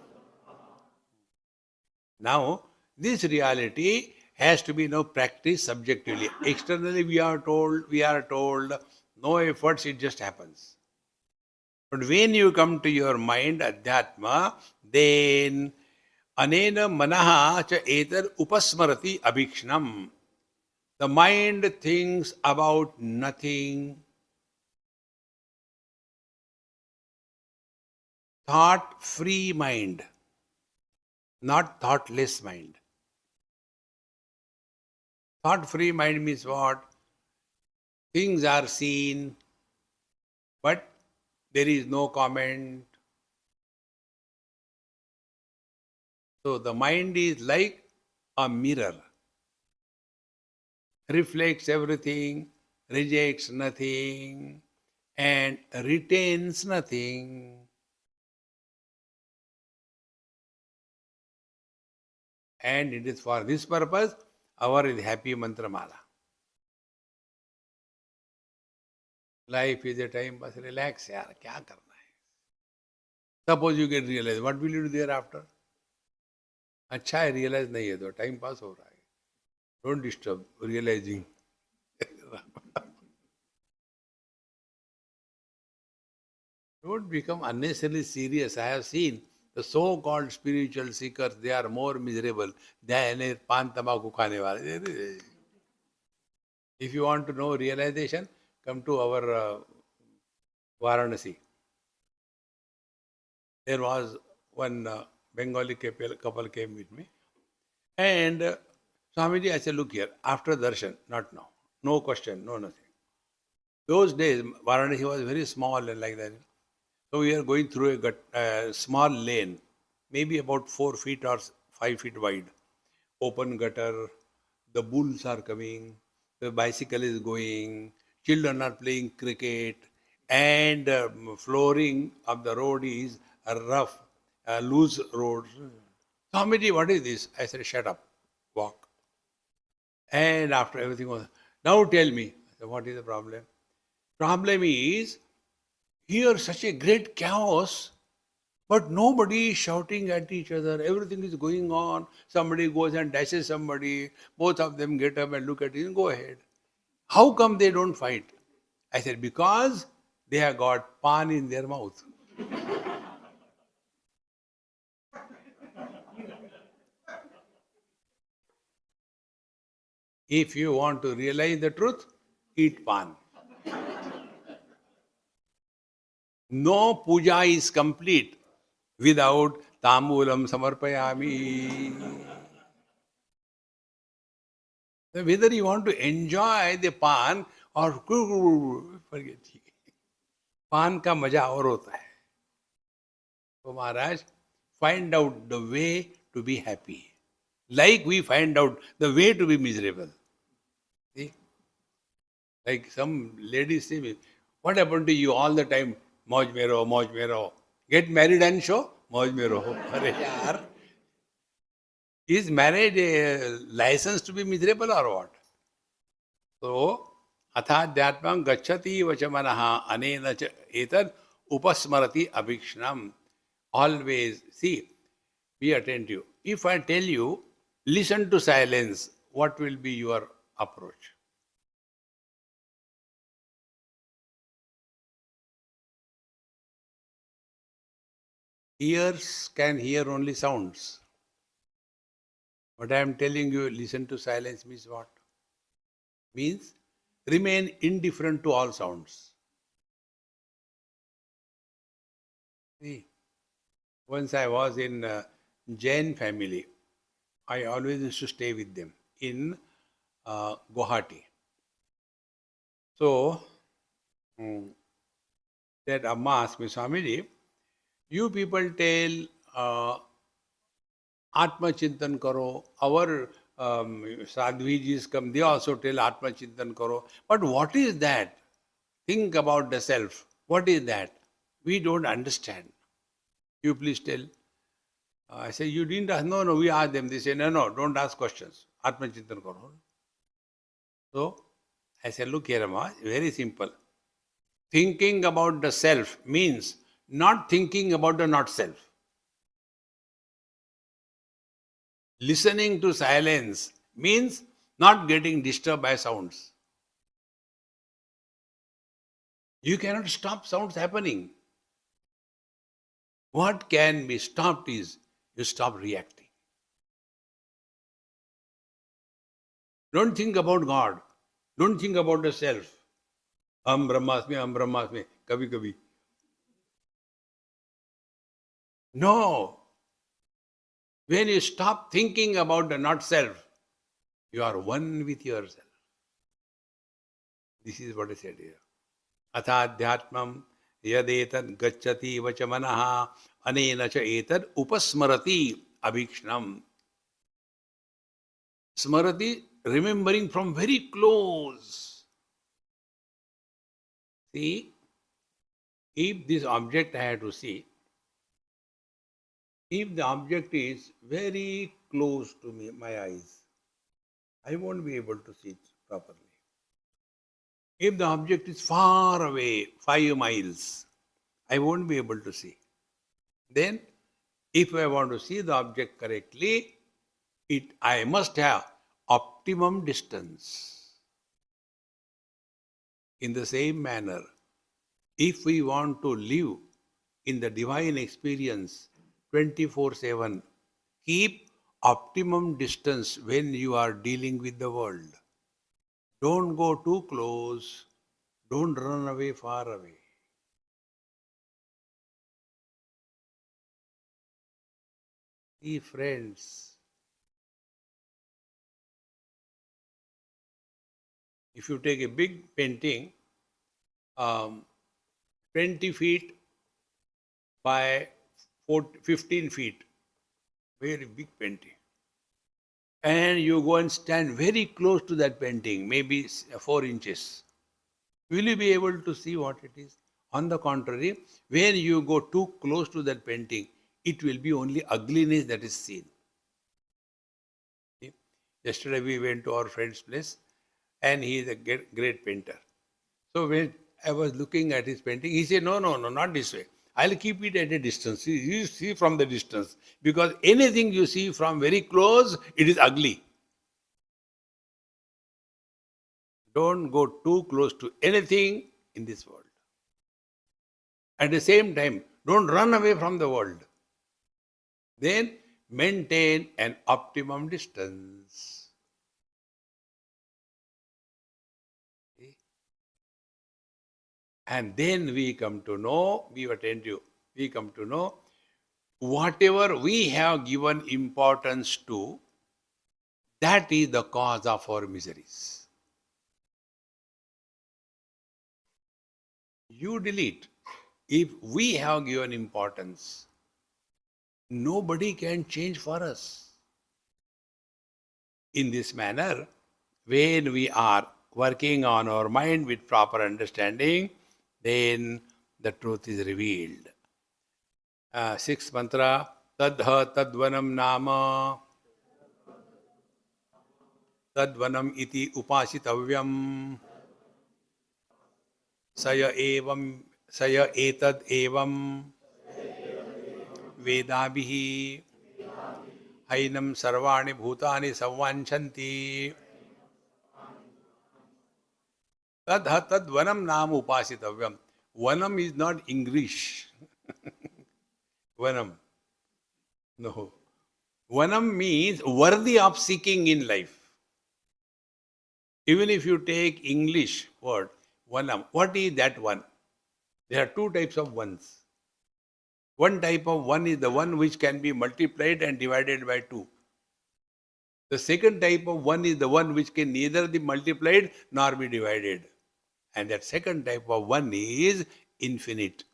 Now, this reality has to be now practiced subjectively. Externally, we are told, no efforts, it just happens. But when you come to your mind, adhyatma, then anena manaha cha etar upasmarati abhikshnam. The mind thinks about nothing. Thought-free mind, not thoughtless mind. Thought-free mind means what? Things are seen, but there is no comment. So the mind is like a mirror. Reflects everything, rejects nothing, and retains nothing. And it is for this purpose our is happy mantra mala. Life is a time pass. Relax, yaar. Kya karna hai? Suppose you get realized, what will you do thereafter? अच्छा है realize नहीं है तो time pass हो रहा है. Don't disturb realizing. Don't become unnecessarily serious. I have seen the so-called spiritual seekers, they are more miserable than a pan tamaku khane wale. If you want to know realization, come to our Varanasi. There was one Bengali couple came with me. And Swamiji, I said, look here, after darshan, not now. No question, no nothing. Those days, Varanasi was very small and like that. So we are going through a small lane, maybe about 4 feet or 5 feet wide. Open gutter, the bulls are coming, the bicycle is going, children are playing cricket, and flooring of the road is a rough, loose road. Swamiji, what is this? I said, shut up, walk. And after everything was, now tell me, I said, what is the problem? Problem is, here such a great chaos, but nobody is shouting at each other. Everything is going on. Somebody goes and dashes somebody. Both of them get up and look at it and go ahead. How come they don't fight? I said, because they have got pan in their mouth. If you want to realize the truth, eat pan. No puja is complete without tambulam samarpayami. Whether you want to enjoy the pan or forget it. पान का मजा और होता है. So Maharaj, find out the way to be happy. Like we find out the way to be miserable. See? Like some ladies say me, what happened to you all the time? Mauj mein raho, mauj mein raho. Get married and show, mauj mein raho. Arey yaar. Is marriage a license to be miserable or what? So, अथाध्यात्मं गच्छति वच मनः अनेन च एतद् उपस्मरति अभीक्ष्णम्. Always, see, be attentive. If I tell you, listen to silence, what will be your approach? Ears can hear only sounds. What I am telling you, listen to silence means what? Means remain indifferent to all sounds. See, once I was in Jain family. I always used to stay with them in Guwahati. So, that Amma asked me, Swamiji, you people tell Atma Chintan Karo. Our Sadhvijis come, they also tell Atma Chintan Karo. But what is that? Think about the self. What is that? We don't understand. You please tell. I say, you didn't ask? No, we asked them. They say, no, don't ask questions. Atma Chintan Karo. So, I said, look here, Amma, very simple. Thinking about the self means not thinking about the not self. Listening to silence means not getting disturbed by sounds. You cannot stop sounds happening. What can be stopped is you stop reacting. Don't think about God. Don't think about the self. Am Brahmasmi, kabhi kabhi. No. When you stop thinking about the not self, you are one with yourself. This is what I said here. Athadhyatmam yadetat gacchati vacha manaha anena cha etat upasmarati abhikshnam. Smarati, remembering from very close. See, If this object I have to see, if the object is very close to me, my eyes, I won't be able to see it properly. If the object is far away, 5 miles, I won't be able to see. Then, if I want to see the object correctly, I must have optimum distance. In the same manner, if we want to live in the divine experience 24/7, keep optimum distance when you are dealing with the world. Don't go too close. Don't run away far away. See, friends, if you take a big painting, um, 20 feet by 15 feet, very big painting, and you go and stand very close to that painting, maybe 4 inches, will you be able to see what it is? On the contrary, when you go too close to that painting, it will be only ugliness that is seen. See? Yesterday we went to our friend's place, and he is a great painter. So when I was looking at his painting, he said, no, not this way. I'll keep it at a distance. You see from the distance. Because anything you see from very close, it is ugly. Don't go too close to anything in this world. At the same time, don't run away from the world. Then maintain an optimum distance. And then we come to know, be attentive, we come to know whatever we have given importance to, that is the cause of our miseries. You delete. If we have given importance, nobody can change for us. In this manner, when we are working on our mind with proper understanding, then the truth is revealed. Sixth mantra, tadha tadvanam nama, tadvanam iti upasitavyam, saya etad evam vedabhihi hainam sarvani bhutani samvanchanti. Tadha tadvanam nama upasitavyam. Vanam is not English. Vanam. No. Vanam means worthy of seeking in life. Even if you take English word, vanam, what is that one? There are 2 types of ones. One type of one is the one which can be multiplied and divided by 2. The second type of one is the one which can neither be multiplied nor be divided. And that second type of one is infinite.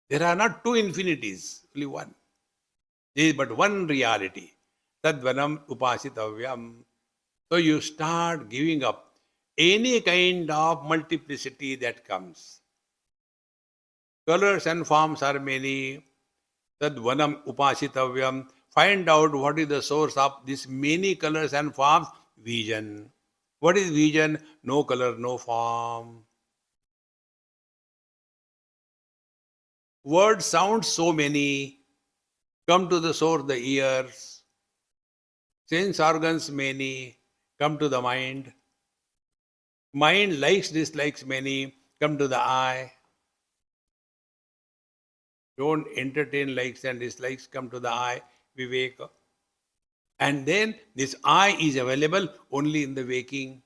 There are not 2 infinities, only one. There is but one reality. Tadvanam upasitavyam. So you start giving up any kind of multiplicity that comes. Colors and forms are many. Tadvanam upasitavyam. Find out what is the source of these many colors and forms. Vision. What is vision? No color, no form. Words sound so many. Come to the source, the ears. Sense organs many. Come to the mind. Mind likes, dislikes many. Come to the eye. Don't entertain likes and dislikes. Come to the eye. Viveka. And then this eye is available only in the waking.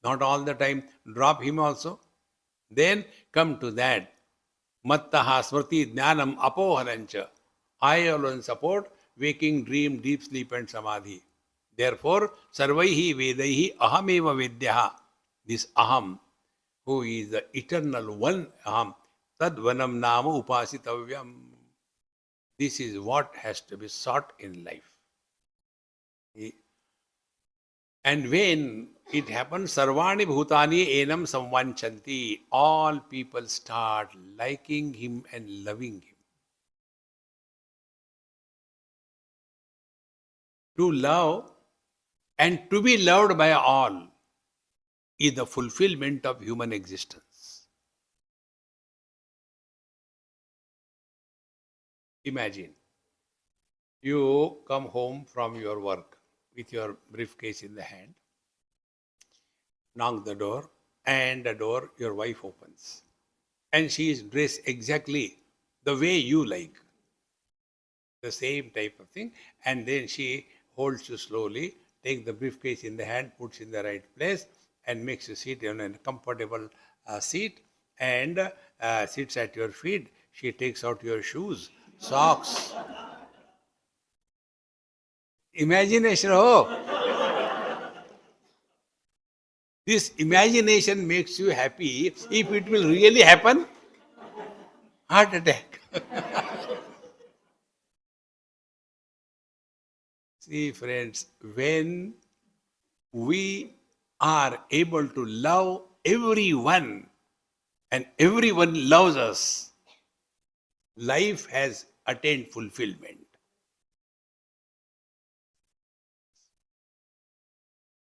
Not all the time. Drop him also. Then come to that. Mattaha smriti jnanam apohanancha. Eye alone support waking, dream, deep sleep and samadhi. Therefore, sarvaihi vedaihi ahameva vedyaha. This aham, who is the eternal one aham, tadvanam nama upasitavyam. This is what has to be sought in life. And when it happens, Sarvani Bhutani Enam Samvanchanti, all people start liking him and loving him. To love and to be loved by all is the fulfillment of human existence. Imagine, you come home from your work with your briefcase in the hand, knock the door, and the door your wife opens. And she is dressed exactly the way you like, the same type of thing. And then she holds you slowly, takes the briefcase in the hand, puts in the right place, and makes you sit on a comfortable seat and sits at your feet. She takes out your shoes, socks. Imagination, oh! This imagination makes you happy. If it will really happen, heart attack. See, friends, when we are able to love everyone and everyone loves us, life has attained fulfillment.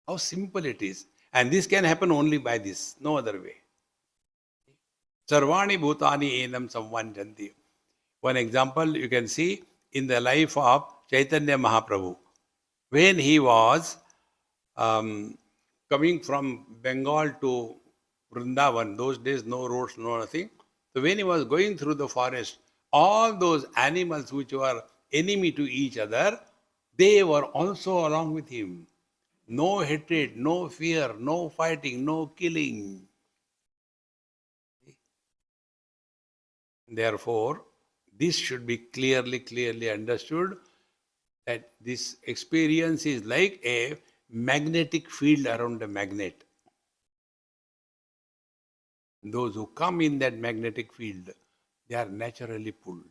How simple it is. And this can happen only by this, no other way. Sarvani Bhutani Enam Samvanjanti. One example you can see in the life of Chaitanya Mahaprabhu. When he was coming from Bengal to Vrindavan, those days no roads, no nothing. So when he was going through the forest, all those animals which were enemy to each other, they were also along with him. No hatred, no fear, no fighting, no killing. Therefore, this should be clearly understood that this experience is like a magnetic field around a magnet. Those who come in that magnetic field, they are naturally pulled.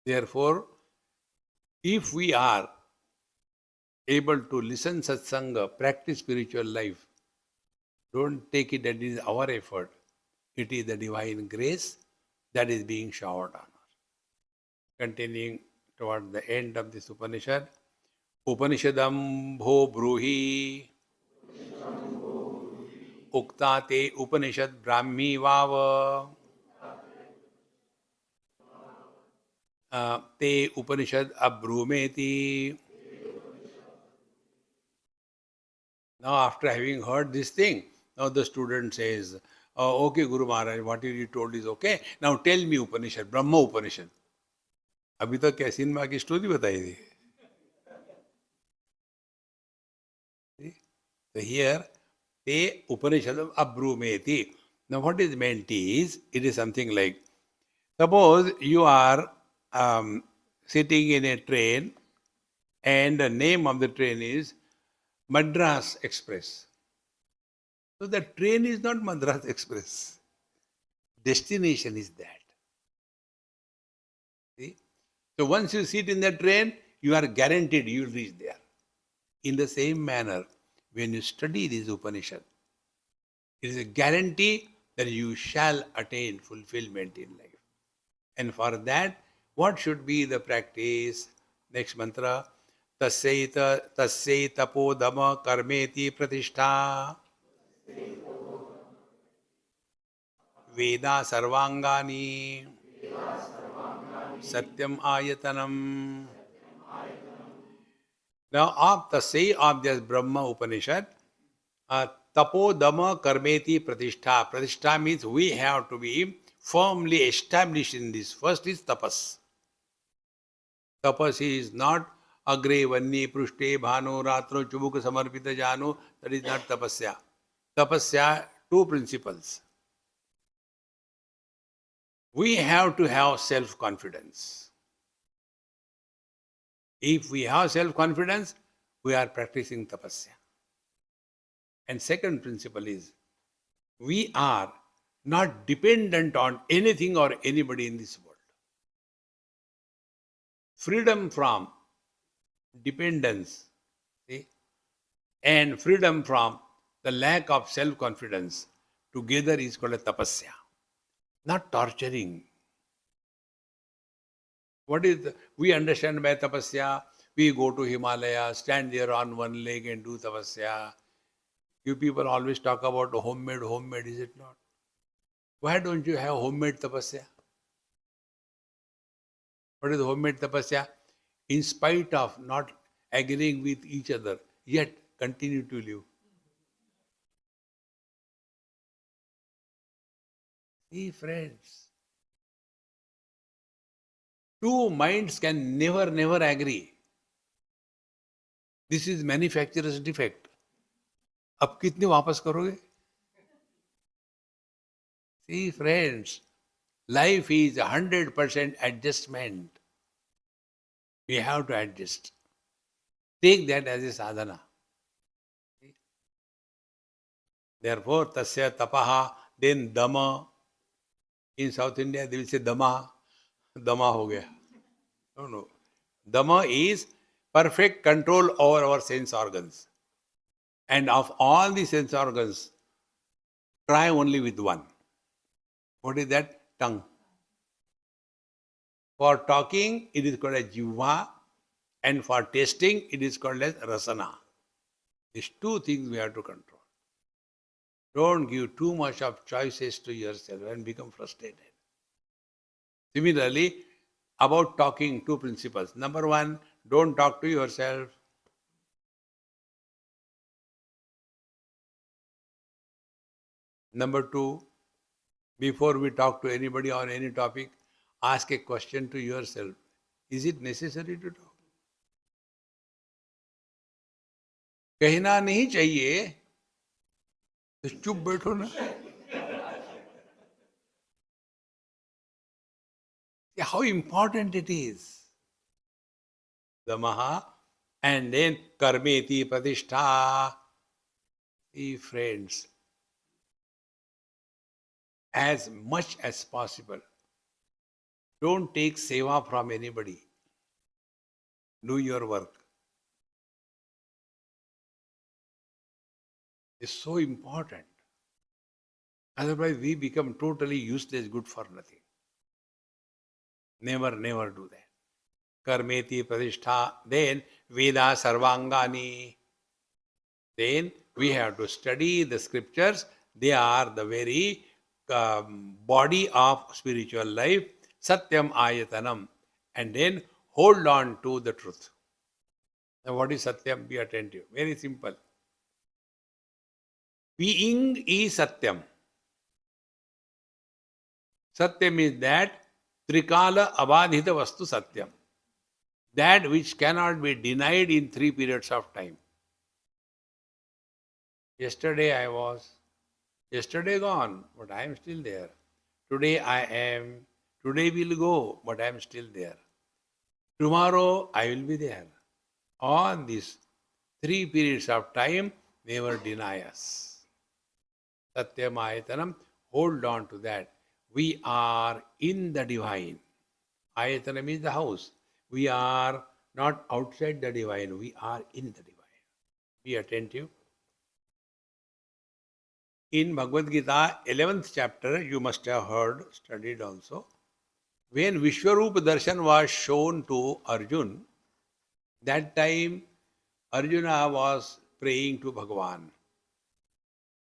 Therefore, if we are able to listen satsanga, practice spiritual life, don't take it that it is our effort. It is the divine grace that is being showered on us. Continuing toward the end of this Upanishad, Upanishadam bho bruhi ukta te Upanishad brahmi vav te Upanishad abrumeti. Now, after having heard this thing, now the student says, oh, okay, Guru Maharaj, what you told is okay. Now tell me Upanishad, Brahma Upanishad. अभी तक क्या cinema की story बताई थी. So here, te Upanishadam abrumeti. Now what is meant is, it is something like, suppose you are sitting in a train and the name of the train is Madras Express. So the train is not Madras Express. Destination is that. See? So once you sit in the train, you are guaranteed you will reach there. In the same manner, when you study this Upanishad, it is a guarantee that you shall attain fulfillment in life. And for that, what should be the practice? Next mantra, tasyai tapo dhamma karmeti pratishtha veda sarvangani satyam ayatanam. Now, of tasyai of this Brahma Upanishad, tapo dhamma karmeti pratishtha. Pratishtha means we have to be firmly established in this. First is tapas. Tapas is not agre vanni prushte bhano ratro chubuk samarpita jano. That is not tapasya. Tapasya, two principles. We have to have self-confidence. If we have self-confidence, we are practicing tapasya. And second principle is, we are not dependent on anything or anybody in this world. Freedom from dependence, see, and freedom from the lack of self-confidence together is called a tapasya. Not torturing. What is we understand by tapasya? We go to Himalaya, stand there on one leg and do tapasya. You people always talk about homemade, is it not? Why don't you have homemade tapasya? What is homemade tapasya? In spite of not agreeing with each other, yet continue to live. See, friends, two minds can never agree. This is manufacturer's defect. अब कितने वापस करोगे? See, friends, life is 100% adjustment. We have to adjust. Take that as a sadhana. Therefore, tasya tapaha, then dhamma. In South India, they will say dhamma. Dhamma ho gaya. No. Dhamma is perfect control over our sense organs. And of all the sense organs, try only with one. What is that? Tongue. For talking, it is called as jivva, and for tasting, it is called as rasana. These two things we have to control. Don't give too much of choices to yourself and become frustrated. Similarly, about talking, two principles. Number one, don't talk to yourself. Number two, before we talk to anybody on any topic, ask a question to yourself. Is it necessary to talk? कहना नहीं चाहिए तो चुप बैठो ना. How important it is. Dhammaha and then karmeti pratishtha. See, friends, as much as possible, don't take seva from anybody. Do your work. It's so important. Otherwise, we become totally useless, good for nothing. Never do that. Karmeti pratishtha. Then Veda sarvangani. Then we have to study the scriptures. They are the very body of spiritual life. Satyam ayatanam. And then hold on to the truth. Now what is Satyam? Be attentive. Very simple. Being is Satyam. Satyam is that Trikala abadhita vastu Satyam. That which cannot be denied in 3 periods of time. Yesterday gone, but I am still there. Today I am. Today will go, but I am still there. Tomorrow I will be there. On these 3 periods of time, never deny us. Satyam ayatanam, hold on to that. We are in the divine. Ayatanam is the house. We are not outside the divine. We are in the divine. Be attentive. In Bhagavad Gita, 11th chapter, you must have heard, studied also. When Vishwarupa Darshan was shown to Arjun, that time Arjuna was praying to Bhagavan.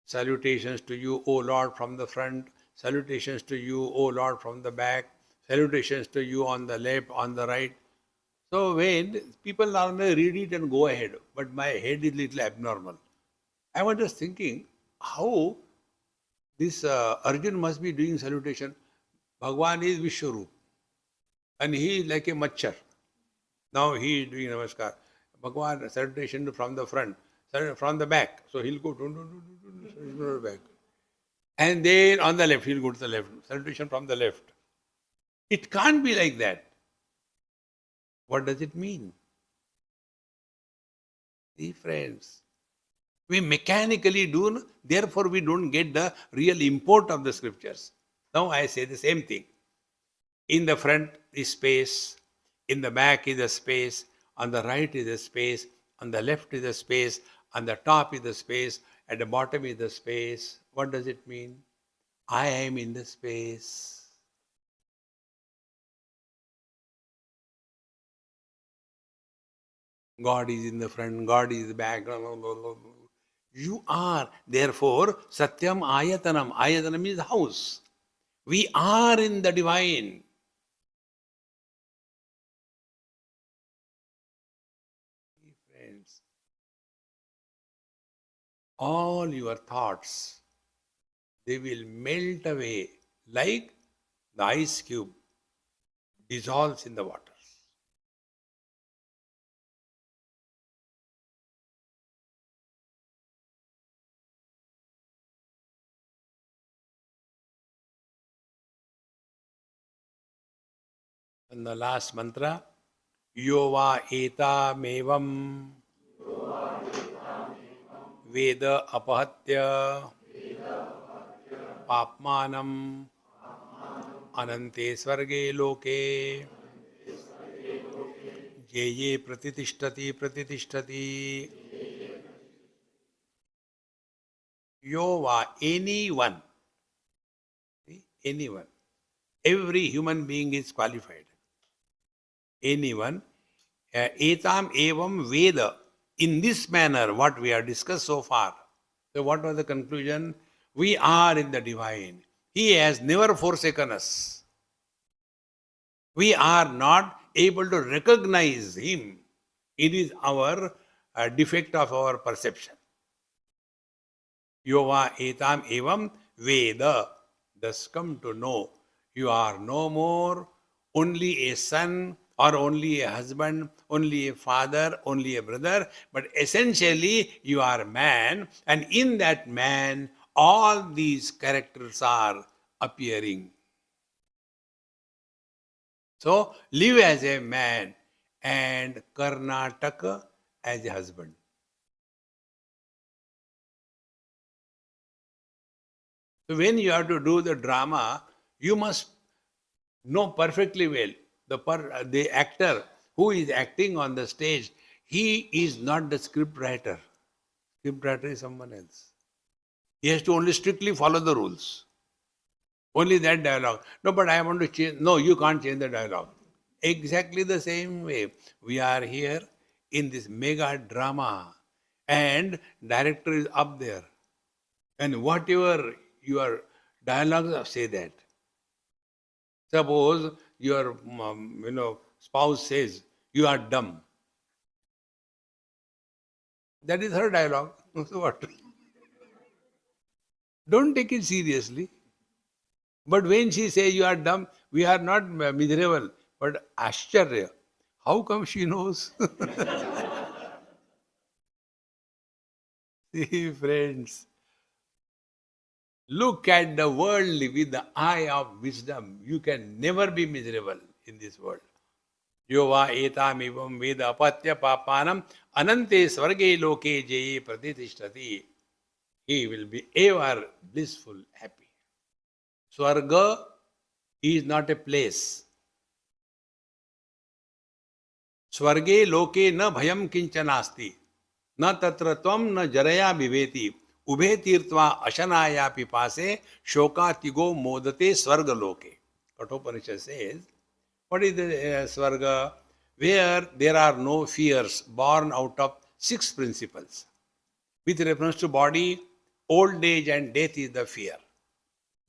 Salutations to you, O Lord, from the front. Salutations to you, O Lord, from the back. Salutations to you on the left, on the right. So when people normally read it and go ahead, but my head is little abnormal. I was just thinking, how this Arjun must be doing salutation. Bhagavan is Vishwarup. And he is like a machar. Now he is doing namaskar. Bhagavan salutation from the front, from the back. So he'll go back. And then on the left, he'll go to the left. Salutation from the left. It can't be like that. What does it mean? See, friends, we mechanically do, therefore we don't get the real import of the scriptures. Now I say the same thing. In the front is space, in the back is a space, on the right is a space, on the left is a space, on the top is the space, at the bottom is the space. What does it mean? I am in the space. God is in the front, God is in the back. You are, therefore, Satyam Ayatanam. Ayatanam is house. We are in the divine. Friends, all your thoughts, they will melt away like the ice cube dissolves in the water. And the last mantra, Yova etamevam Veda apahatya papmanam anante svarge loke ye ye pratitishthati. Yova, anyone. Anyone. Every human being is qualified. Anyone. Etam evam Veda. In this manner, what we have discussed so far. So what was the conclusion? We are in the divine. He has never forsaken us. We are not able to recognize him. It is our defect of our perception. Yova etam evam Veda. Thus come to know you are no more only a son or only a husband, only a father, only a brother, but essentially you are a man, and in that man all these characters are appearing. So live as a man and Karnataka as a husband. So when you have to do the drama, you must know perfectly well the actor who is acting on the stage, he is not the script writer. Script writer is someone else. He has to only strictly follow the rules. Only that dialogue. No, but I want to change. No, you can't change the dialogue. Exactly the same way. We are here in this mega drama and director is up there. And whatever your dialogues say that. Suppose your spouse says, you are dumb. That is her dialogue. So what? Don't take it seriously. But when she says you are dumb, we are not miserable, but Ashcharya. How come she knows? See, friends, look at the world with the eye of wisdom. You can never be miserable in this world. Yova etam evam Veda apatya papanam anante svarge loke jaye pratitishthati. He will be ever blissful, happy. Swarga is not a place. Swarge loke na bhayam kinchanasti. Na tatra tvam na jaraya viveti. Ubhe tirtva ashanaya pipase shokatigo modate swarga loke. Kenopanishad says, what is the swarga? Where there are no fears born out of 6 principles. With reference to body, old age and death is the fear.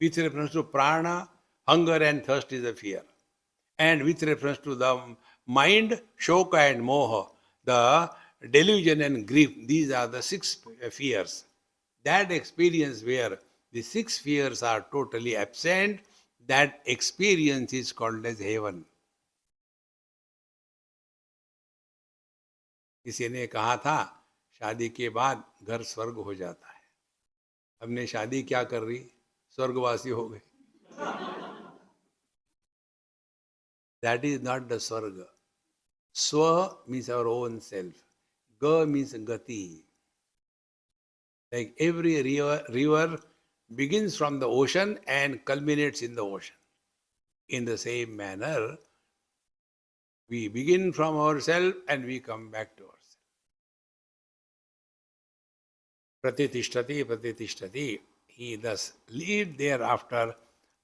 With reference to prana, hunger and thirst is the fear. And with reference to the mind, shoka and moha, the delusion and grief, these are the 6 fears. That experience where the 6 fears are totally absent, that experience is called as heaven. किसी ने कहा था शादी के बाद घर स्वर्ग हो जाता है. हमने शादी क्या कर रही, स्वर्गवासी हो गए. That is not the swarga. Swa means our own self. Ga means gati. Like every river begins from the ocean and culminates in the ocean. In the same manner, We begin from ourselves and we come back to ourselves. Pratitishthati, pratitishthati. He thus lead thereafter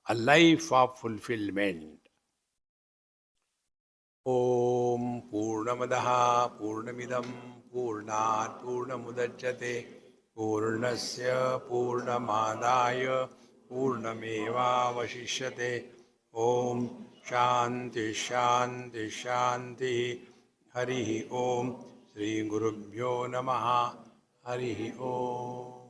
a life of fulfillment. Om Purnamadaha Purnamidam Purnat Purnamudachyate Purnasya Purnamadaya Purnameva Vashishyate. Om Shanti Shanti Shanti. Hari Om. Sri Gurubhyo Namaha. Hari Om.